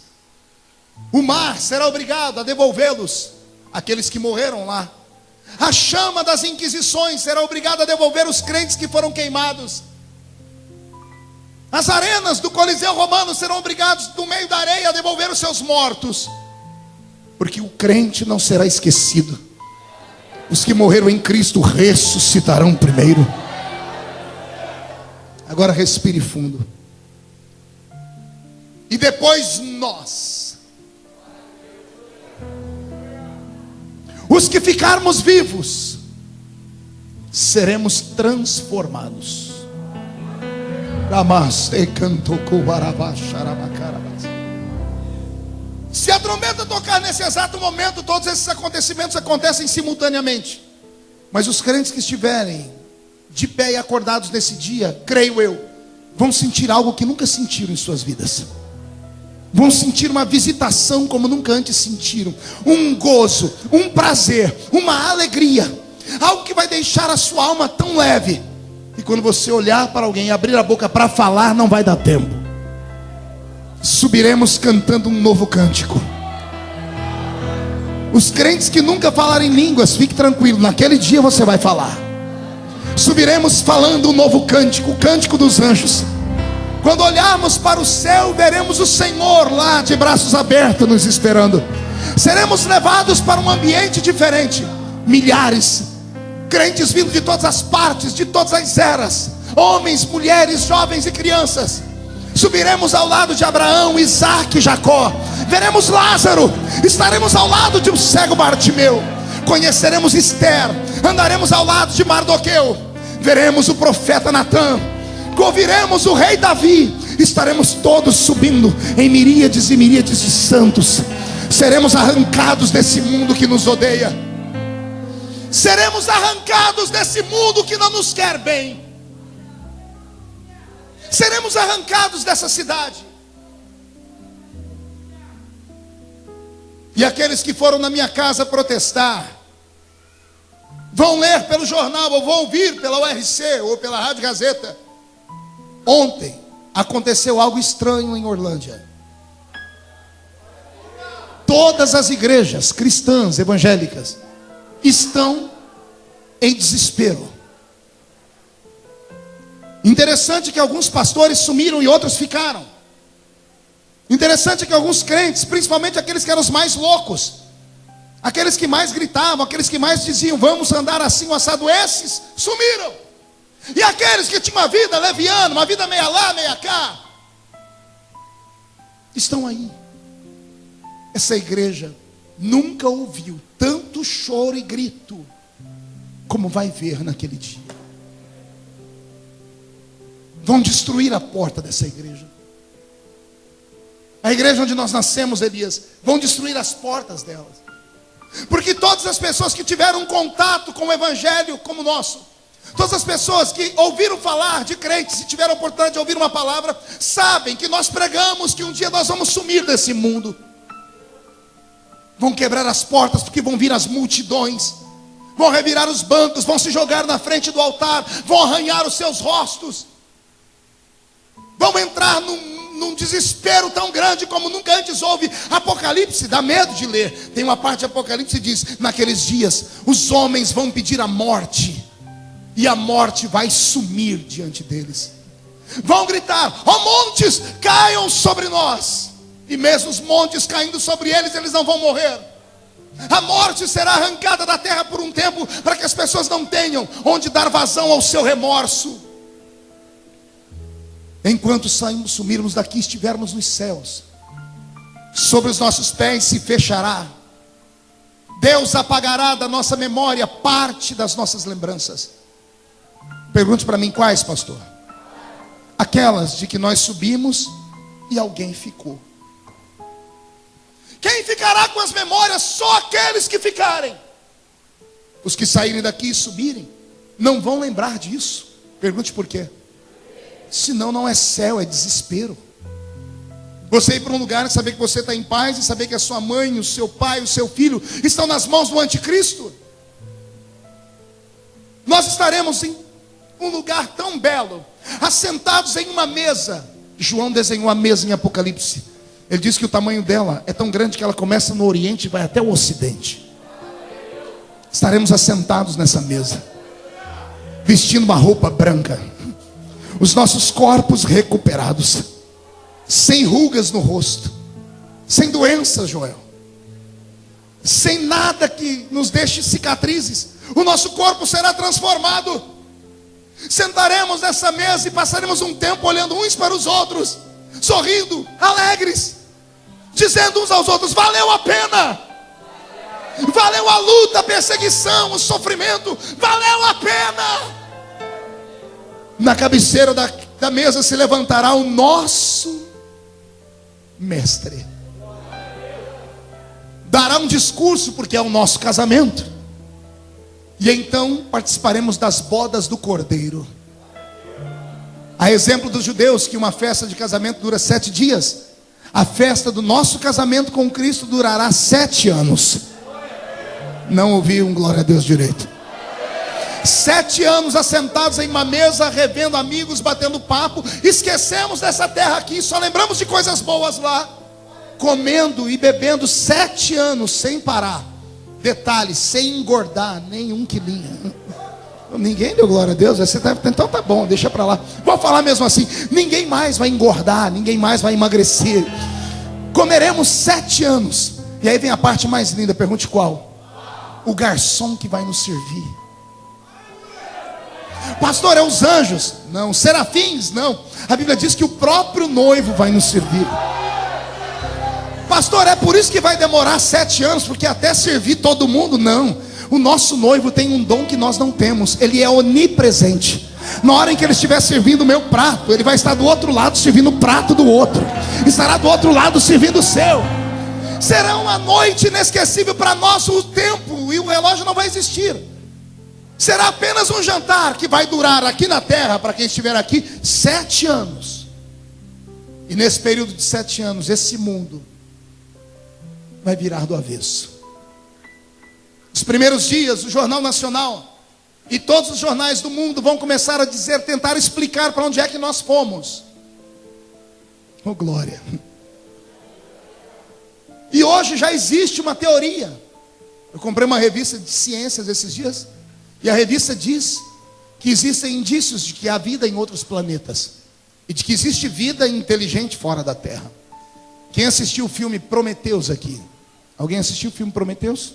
O mar será obrigado a devolvê-los, aqueles que morreram lá. A chama das inquisições será obrigada a devolver os crentes que foram queimados. As arenas do Coliseu Romano serão obrigados, no meio da areia, a devolver os seus mortos. Porque o crente não será esquecido. Os que morreram em Cristo ressuscitarão primeiro. Agora respire fundo. E depois nós, os que ficarmos vivos, seremos transformados. Se a trombeta tocar nesse exato momento, todos esses acontecimentos acontecem simultaneamente. Mas os crentes que estiverem de pé e acordados nesse dia, creio eu, vão sentir algo que nunca sentiram em suas vidas. Vão sentir uma visitação como nunca antes sentiram. Um gozo, um prazer, uma alegria. Algo que vai deixar a sua alma tão leve. E quando você olhar para alguém e abrir a boca para falar, não vai dar tempo. Subiremos cantando um novo cântico. Os crentes que nunca falaram em línguas, fique tranquilo, naquele dia você vai falar. Subiremos falando um novo cântico, o cântico dos anjos. Quando olharmos para o céu, veremos o Senhor lá de braços abertos nos esperando. Seremos levados para um ambiente diferente. Milhares, crentes vindo de todas as partes, de todas as eras, homens, mulheres, jovens e crianças. Subiremos ao lado de Abraão, Isaac e Jacó. Veremos Lázaro. Estaremos ao lado de um cego Bartimeu. Conheceremos Esther. Andaremos ao lado de Mardoqueu. Veremos o profeta Natã. Ouviremos o rei Davi. Estaremos todos subindo em miríades e miríades de santos. Seremos arrancados desse mundo que nos odeia. Seremos arrancados desse mundo que não nos quer bem. Seremos arrancados dessa cidade. E aqueles que foram na minha casa protestar, vão ler pelo jornal, ou vão ouvir pela URC, ou pela Rádio Gazeta. Ontem aconteceu algo estranho em Orlândia. Todas as igrejas cristãs, evangélicas, estão em desespero. Interessante que alguns pastores sumiram e outros ficaram. Interessante que alguns crentes, principalmente aqueles que eram os mais loucos, aqueles que mais gritavam, aqueles que mais diziam, vamos andar assim o assado, esses sumiram. E aqueles que tinham uma vida leviana, uma vida meia lá, meia cá, estão aí. Essa igreja nunca ouviu tanto choro e grito como vai ver naquele dia. Vão destruir a porta dessa igreja. A igreja onde nós nascemos, Elias, vão destruir as portas delas. Porque todas as pessoas que tiveram contato com o evangelho como o nosso, todas as pessoas que ouviram falar de crentes e tiveram a oportunidade de ouvir uma palavra, sabem que nós pregamos que um dia nós vamos sumir desse mundo. Vão quebrar as portas porque vão vir as multidões, vão revirar os bancos, vão se jogar na frente do altar, vão arranhar os seus rostos, vão entrar num desespero tão grande como nunca antes houve. Apocalipse, dá medo de ler. Tem uma parte de Apocalipse que diz, naqueles dias, os homens vão pedir a morte, e a morte vai sumir diante deles. Vão gritar, ó montes, caiam sobre nós. E mesmo os montes caindo sobre eles, eles não vão morrer. A morte será arrancada da terra por um tempo, para que as pessoas não tenham onde dar vazão ao seu remorso. enquanto sumirmos daqui e estivermos nos céus, sobre os nossos pés se fechará. Deus apagará da nossa memória parte das nossas lembranças. Pergunte para mim quais, pastor? Aquelas de que nós subimos e alguém ficou. Quem ficará com as memórias? Só aqueles que ficarem. Os que saírem daqui e subirem não vão lembrar disso. Pergunte por quê? Senão não é céu, é desespero. Você ir para um lugar e saber que você está em paz, e saber que a sua mãe, o seu pai, o seu filho estão nas mãos do anticristo. Nós estaremos em um lugar tão belo, assentados em uma mesa. João desenhou a mesa em Apocalipse. Ele diz que o tamanho dela é tão grande que ela começa no Oriente e vai até o Ocidente. Estaremos assentados nessa mesa, vestindo uma roupa branca, os nossos corpos recuperados, sem rugas no rosto, sem doenças, Joel, sem nada que nos deixe cicatrizes. O nosso corpo será transformado. Sentaremos nessa mesa e passaremos um tempo olhando uns para os outros, sorrindo, alegres, dizendo uns aos outros: valeu a pena, valeu a luta, a perseguição, o sofrimento, valeu a pena. Na cabeceira da mesa se levantará o nosso mestre, dará um discurso, porque é o nosso casamento, e então participaremos das bodas do Cordeiro. A exemplo dos judeus, que uma festa de casamento dura 7 dias, a festa do nosso casamento com Cristo durará 7 anos. Não ouvi um glória a Deus direito. 7 anos assentados em uma mesa, revendo amigos, batendo papo. Esquecemos dessa terra aqui, só lembramos de coisas boas lá. Comendo e bebendo 7 anos sem parar. Detalhe, sem engordar nem 1 quilinho. Ninguém deu glória a Deus. Você tá, então tá bom, deixa pra lá. Vou falar mesmo assim: ninguém mais vai engordar, ninguém mais vai emagrecer. Comeremos 7 anos. E aí vem a parte mais linda, pergunte qual? O garçom que vai nos servir. Pastor, é os anjos? Não. Serafins? Não. A Bíblia diz que o próprio noivo vai nos servir. Pastor, é por isso que vai demorar 7 anos, porque até servir todo mundo? Não. O nosso noivo tem um dom que nós não temos. Ele é onipresente. Na hora em que ele estiver servindo o meu prato, ele vai estar do outro lado servindo o prato do outro. Estará do outro lado servindo o seu. Será uma noite inesquecível para nós. O tempo e o relógio não vai existir. Será apenas um jantar que vai durar aqui na terra, para quem estiver aqui, 7 anos. E nesse período de 7 anos, esse mundo vai virar do avesso. Os primeiros dias, o Jornal Nacional e todos os jornais do mundo vão começar a dizer, tentar explicar para onde é que nós fomos. Oh, glória! E hoje já existe uma teoria. Eu comprei uma revista de ciências esses dias, e a revista diz que existem indícios de que há vida em outros planetas, e de que existe vida inteligente fora da Terra. Quem assistiu o filme Prometheus aqui? Alguém assistiu o filme Prometheus?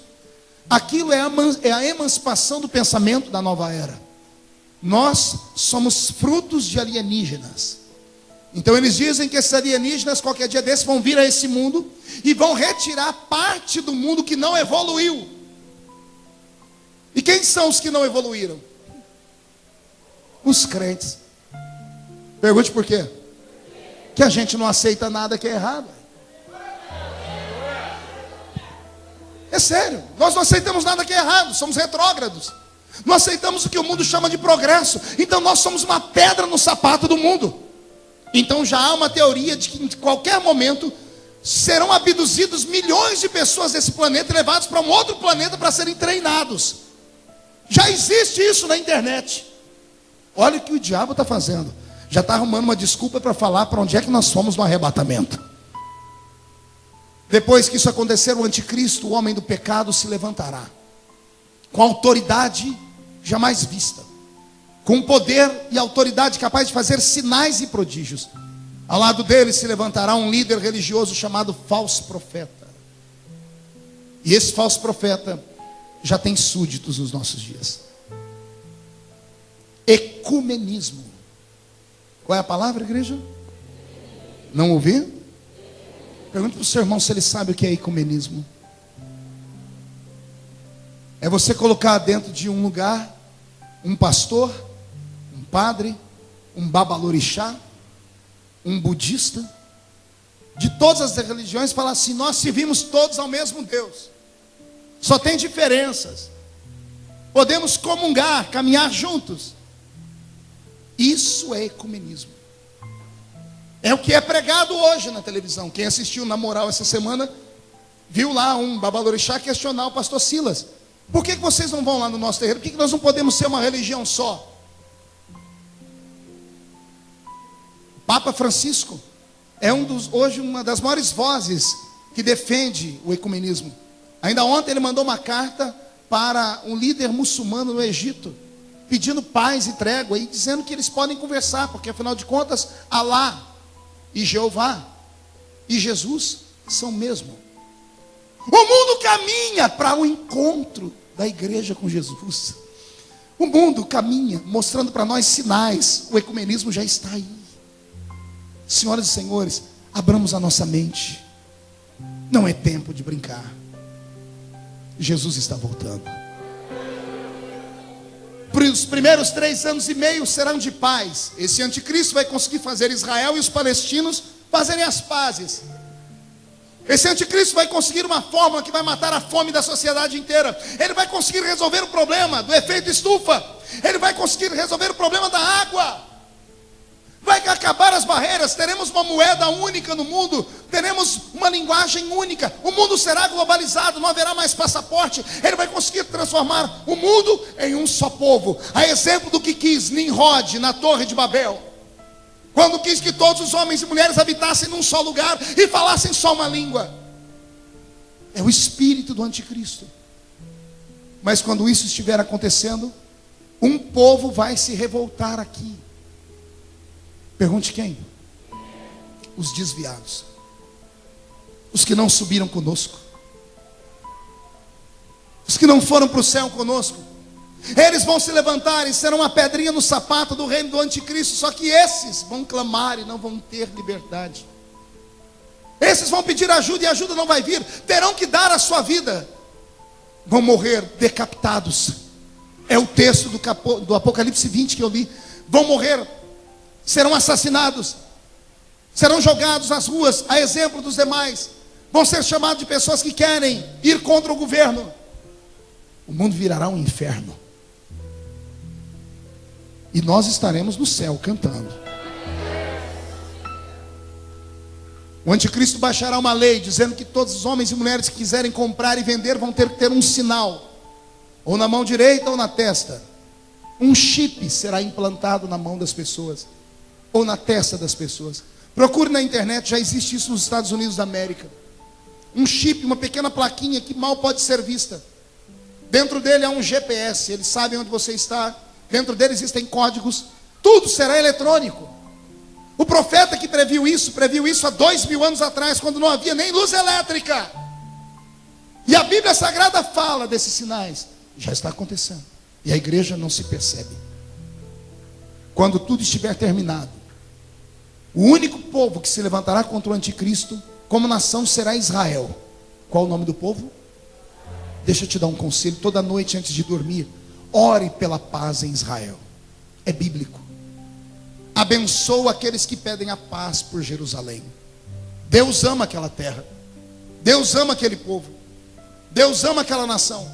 Aquilo é a emancipação do pensamento da nova era. Nós somos frutos de alienígenas. Então eles dizem que esses alienígenas, qualquer dia desses, vão vir a esse mundo e vão retirar parte do mundo que não evoluiu. E quem são os que não evoluíram? Os crentes. Pergunte por quê? Que a gente não aceita nada que é errado. É sério, nós não aceitamos nada que é errado, somos retrógrados. Não aceitamos o que o mundo chama de progresso. Então nós somos uma pedra no sapato do mundo. Então já há uma teoria de que em qualquer momento serão abduzidos milhões de pessoas desse planeta e levados para um outro planeta para serem treinados. Já existe isso na internet. Olha o que o diabo está fazendo. Já está arrumando uma desculpa para falar para onde é que nós fomos no arrebatamento. Depois que isso acontecer, o anticristo, o homem do pecado, se levantará com autoridade jamais vista, com poder e autoridade capaz de fazer sinais e prodígios. Ao lado dele se levantará um líder religioso chamado falso profeta. E esse falso profeta já tem súditos nos nossos dias. Ecumenismo. Qual é a palavra, igreja? Não ouvi? Pergunte para o seu irmão se ele sabe o que é ecumenismo. É você colocar dentro de um lugar um pastor, um padre, um babalorixá, um budista, de todas as religiões, falar assim: nós servimos todos ao mesmo Deus, só tem diferenças, podemos comungar, caminhar juntos. Isso é ecumenismo. É o que é pregado hoje na televisão. Quem assistiu na Moral essa semana viu lá um babalorixá questionar o pastor Silas: por que vocês não vão lá no nosso terreiro? Por que nós não podemos ser uma religião só? Papa Francisco é hoje uma das maiores vozes que defende o ecumenismo. Ainda ontem ele mandou uma carta para um líder muçulmano no Egito, pedindo paz e trégua e dizendo que eles podem conversar, porque afinal de contas, Alá e Jeová e Jesus são o mesmo. O mundo caminha para o encontro da igreja com Jesus. O mundo caminha mostrando para nós sinais. O ecumenismo já está aí. Senhoras e senhores, abramos a nossa mente. Não é tempo de brincar. Jesus está voltando. Os primeiros 3 anos e meio serão de paz. Esse anticristo vai conseguir fazer Israel e os palestinos fazerem as pazes. Esse anticristo vai conseguir uma fórmula que vai matar a fome da sociedade inteira. Ele vai conseguir resolver o problema do efeito estufa. Ele vai conseguir resolver o problema da água. Vai acabar as barreiras. Teremos uma moeda única no mundo. Teremos uma linguagem única. O mundo será globalizado. Não haverá mais passaporte. Ele vai conseguir transformar o mundo em um só povo. A exemplo do que quis Nimrod na Torre de Babel, quando quis que todos os homens e mulheres habitassem num só lugar e falassem só uma língua. É o espírito do anticristo. Mas quando isso estiver acontecendo, um povo vai se revoltar aqui. Pergunte quem? Os desviados, os que não subiram conosco, os que não foram para o céu conosco. Eles vão se levantar e serão uma pedrinha no sapato do reino do anticristo. Só que esses vão clamar e não vão ter liberdade. Esses vão pedir ajuda e a ajuda não vai vir. Terão que dar a sua vida. Vão morrer decapitados. É o texto do Apocalipse 20 que eu li. Vão morrer, serão assassinados, serão jogados nas ruas, a exemplo dos demais. Vão ser chamados de pessoas que querem ir contra o governo. O mundo virará um inferno. E nós estaremos no céu cantando. O anticristo baixará uma lei dizendo que todos os homens e mulheres que quiserem comprar e vender vão ter que ter um sinal, ou na mão direita ou na testa. Um chip será implantado na mão das pessoas, ou na testa das pessoas. Procure na internet, já existe isso nos Estados Unidos da América. Um chip, uma pequena plaquinha que mal pode ser vista. Dentro dele há um GPS, eles sabem onde você está. Dentro dele existem códigos. Tudo será eletrônico. O profeta que previu isso há 2000 anos atrás, quando não havia nem luz elétrica. E a Bíblia Sagrada fala desses sinais. Já está acontecendo. E a igreja não se percebe. Quando tudo estiver terminado, o único povo que se levantará contra o anticristo como nação será Israel. Qual o nome do povo? Deixa eu te dar um conselho. Toda noite antes de dormir, ore pela paz em Israel. É bíblico. Abençoa aqueles que pedem a paz por Jerusalém. Deus ama aquela terra. Deus ama aquele povo. Deus ama aquela nação.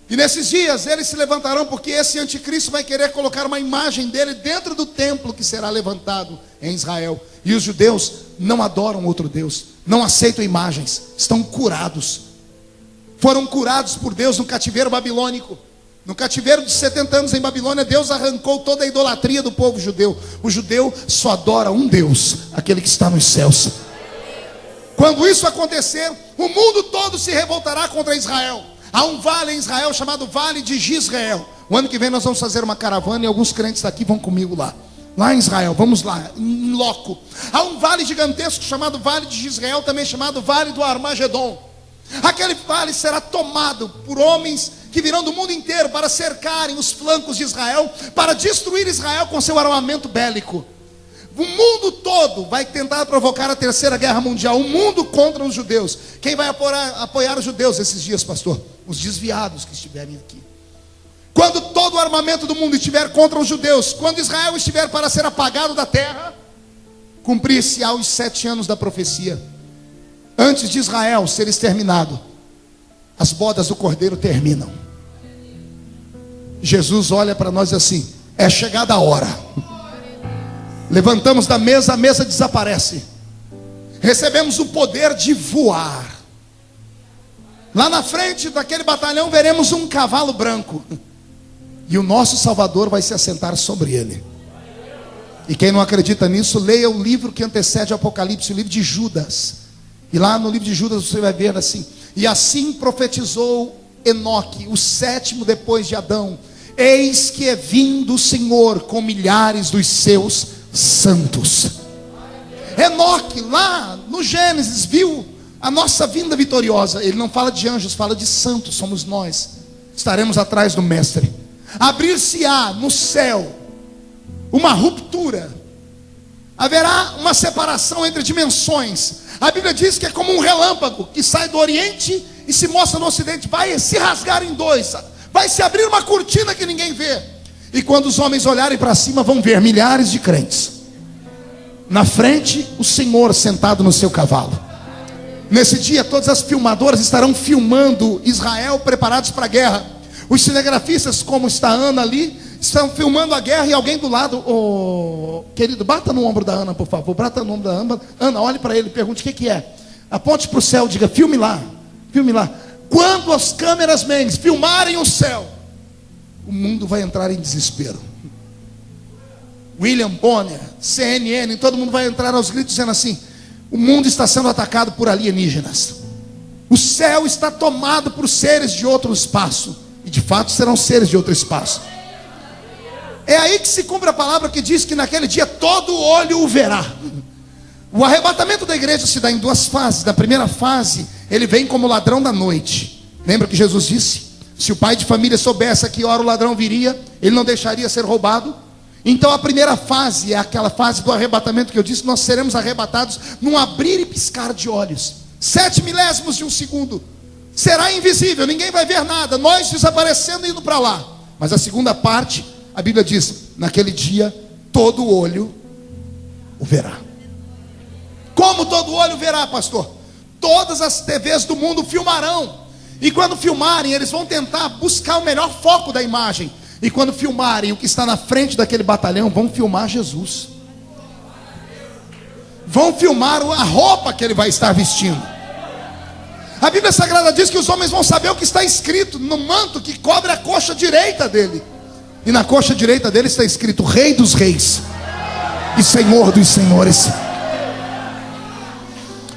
E nesses dias eles se levantarão, porque esse anticristo vai querer colocar uma imagem dele dentro do templo que será levantado em Israel. E os judeus não adoram outro Deus, não aceitam imagens, estão curados. Foram curados por Deus no cativeiro babilônico. No cativeiro de 70 anos em Babilônia, Deus arrancou toda a idolatria do povo judeu. O judeu só adora um Deus, aquele que está nos céus. Quando isso acontecer, o mundo todo se revoltará contra Israel. Há um vale em Israel chamado Vale de Gisrael. O ano que vem nós vamos fazer uma caravana e alguns crentes daqui vão comigo lá. Lá em Israel, vamos lá, em loco. Há um vale gigantesco chamado Vale de Gisrael, também chamado Vale do Armagedon. Aquele vale será tomado por homens que virão do mundo inteiro para cercarem os flancos de Israel, para destruir Israel com seu armamento bélico. O mundo todo vai tentar provocar a terceira guerra mundial, o mundo contra os judeus. Quem vai apoiar os judeus esses dias, pastor? Os desviados que estiverem aqui. Quando todo o armamento do mundo estiver contra os judeus, quando Israel estiver para ser apagado da terra, cumprir-se-á os 7 anos da profecia. Antes de Israel ser exterminado, as bodas do Cordeiro terminam. Jesus olha para nós assim: é chegada a hora. Levantamos da mesa, a mesa desaparece. Recebemos o poder de voar. Lá na frente daquele batalhão veremos um cavalo branco. E o nosso Salvador vai se assentar sobre ele. E quem não acredita nisso, leia o livro que antecede o Apocalipse, o livro de Judas. E lá no livro de Judas você vai ver assim: e assim profetizou Enoque, o 7º depois de Adão: eis que é vindo o Senhor com milhares dos seus santos. Enoque, lá no Gênesis, viu a nossa vinda vitoriosa. Ele não fala de anjos, fala de santos, somos nós. Estaremos atrás do Mestre. Abrir-se-á no céu uma ruptura, haverá uma separação entre dimensões. A Bíblia diz que é como um relâmpago que sai do Oriente e se mostra no Ocidente. Vai se rasgar em dois, vai se abrir uma cortina que ninguém vê. E quando os homens olharem para cima, vão ver milhares de crentes. Na frente, o Senhor sentado no seu cavalo. Nesse dia, todas as filmadoras estarão filmando Israel preparados para a guerra. Os cinegrafistas, como está a Ana ali, estão filmando a guerra. E alguém do lado: querido, bata no ombro da Ana, por favor. Bata no ombro da Ana. Ana, olhe para ele, pergunte o que é. Aponte para o céu, diga: filme lá, filme lá. Quando as câmeras mens filmarem o céu, o mundo vai entrar em desespero. William Bonner, CNN, todo mundo vai entrar aos gritos dizendo assim: o mundo está sendo atacado por alienígenas. O céu está tomado por seres de outro espaço. E de fato serão seres de outro espaço. É aí que se cumpre a palavra que diz que naquele dia todo olho o verá. O arrebatamento da igreja se dá em 2 fases. Na primeira fase, ele vem como ladrão da noite. Lembra que Jesus disse: se o pai de família soubesse a que hora o ladrão viria, ele não deixaria ser roubado. Então a primeira fase é aquela fase do arrebatamento que eu disse: nós seremos arrebatados num abrir e piscar de olhos. 7 milésimos de um segundo. Será invisível, ninguém vai ver nada, nós desaparecendo e indo para lá. Mas a segunda parte, a Bíblia diz: naquele dia todo olho o verá. Como todo olho verá, pastor? Todas as TVs do mundo filmarão. E quando filmarem, eles vão tentar buscar o melhor foco da imagem. E quando filmarem o que está na frente daquele batalhão, vão filmar Jesus. Vão filmar a roupa que ele vai estar vestindo. A Bíblia Sagrada diz que os homens vão saber o que está escrito no manto que cobre a coxa direita dele. E na coxa direita dele está escrito: Rei dos Reis e Senhor dos Senhores.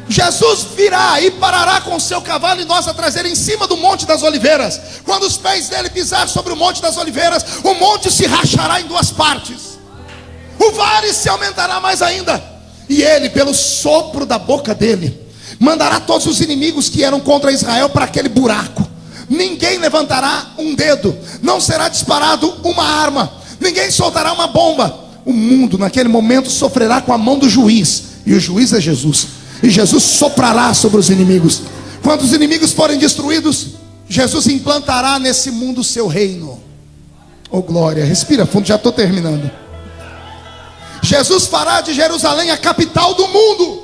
Jesus virá e parará com o seu cavalo e nós atrás dele em cima do Monte das Oliveiras. Quando os pés dele pisar sobre o Monte das Oliveiras, o monte se rachará em 2 partes. O vale se aumentará mais ainda. E ele, pelo sopro da boca dele, mandará todos os inimigos que eram contra Israel para aquele buraco. Ninguém levantará um dedo, não será disparado uma arma, ninguém soltará uma bomba. O mundo naquele momento sofrerá com a mão do juiz, e o juiz é Jesus. E Jesus soprará sobre os inimigos. Quando os inimigos forem destruídos, Jesus implantará nesse mundo o seu reino. Oh glória, respira fundo, já estou terminando. Jesus fará de Jerusalém a capital do mundo.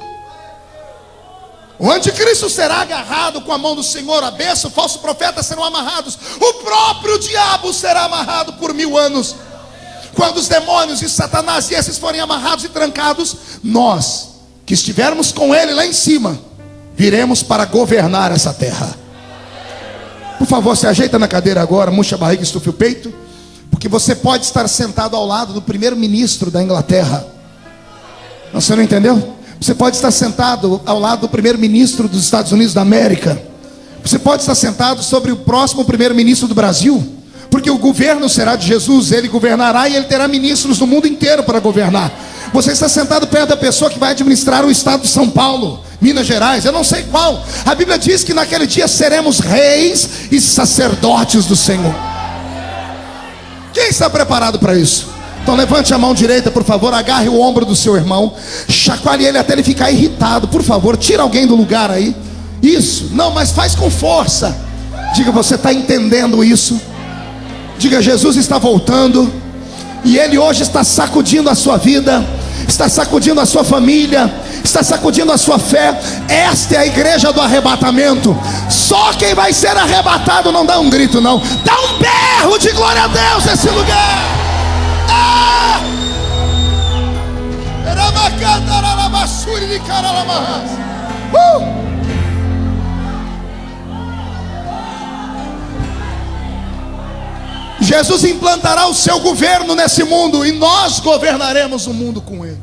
O anticristo será agarrado com a mão do Senhor, a besta, o falso profeta serão amarrados, o próprio diabo será amarrado por 1000 anos. Quando os demônios e Satanás e esses forem amarrados e trancados, nós que estivermos com ele lá em cima, viremos para governar essa terra. Por favor, se ajeita na cadeira agora, murcha a barriga, estufe o peito, porque você pode estar sentado ao lado do primeiro-ministro da Inglaterra. Você não entendeu? Você pode estar sentado ao lado do primeiro-ministro dos Estados Unidos da América. Você pode estar sentado sobre o próximo primeiro-ministro do Brasil, porque o governo será de Jesus. Ele governará e ele terá ministros no mundo inteiro para governar. Você está sentado perto da pessoa que vai administrar o estado de São Paulo. Minas Gerais, eu não sei qual. A Bíblia diz que naquele dia seremos reis e sacerdotes do Senhor. Quem está preparado para isso? Então levante a mão direita, por favor, agarre o ombro do seu irmão, chacoalhe ele até ele ficar irritado, por favor, tira alguém do lugar aí. Isso, não, mas faz com força. Diga, você está entendendo isso? Diga, Jesus está voltando, e Ele hoje está sacudindo a sua vida, está sacudindo a sua família, está sacudindo a sua fé. Esta é a igreja do arrebatamento. Só quem vai ser arrebatado não dá um grito não, dá um berro de glória a Deus nesse lugar. Jesus implantará o seu governo nesse mundo, e nós governaremos o mundo com ele.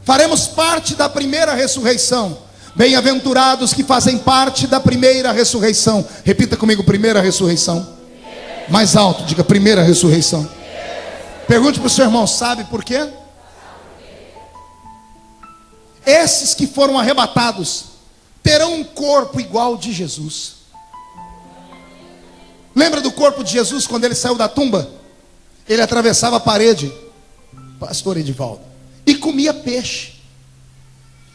Faremos parte da primeira ressurreição. Bem-aventurados que fazem parte da primeira ressurreição. Repita comigo, primeira ressurreição. Mais alto, diga, primeira ressurreição. Pergunte para o seu irmão, sabe por quê? Esses que foram arrebatados terão um corpo igual ao de Jesus. Lembra do corpo de Jesus quando ele saiu da tumba? Ele atravessava a parede, pastor Edivaldo, e comia peixe.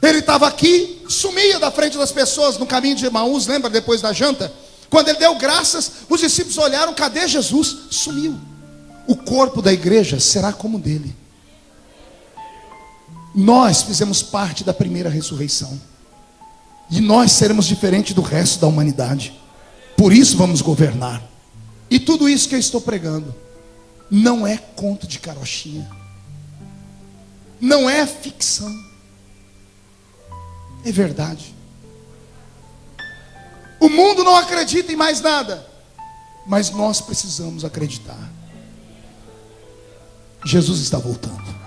Ele estava aqui, sumia da frente das pessoas no caminho de Emaús, lembra, depois da janta? Quando ele deu graças, os discípulos olharam, cadê Jesus? Sumiu. O corpo da igreja será como o dele. Nós fizemos parte da primeira ressurreição, e nós seremos diferentes do resto da humanidade. Por isso vamos governar. E tudo isso que eu estou pregando não é conto de carochinha, não é ficção, é verdade. O mundo não acredita em mais nada, mas nós precisamos acreditar. Jesus está voltando.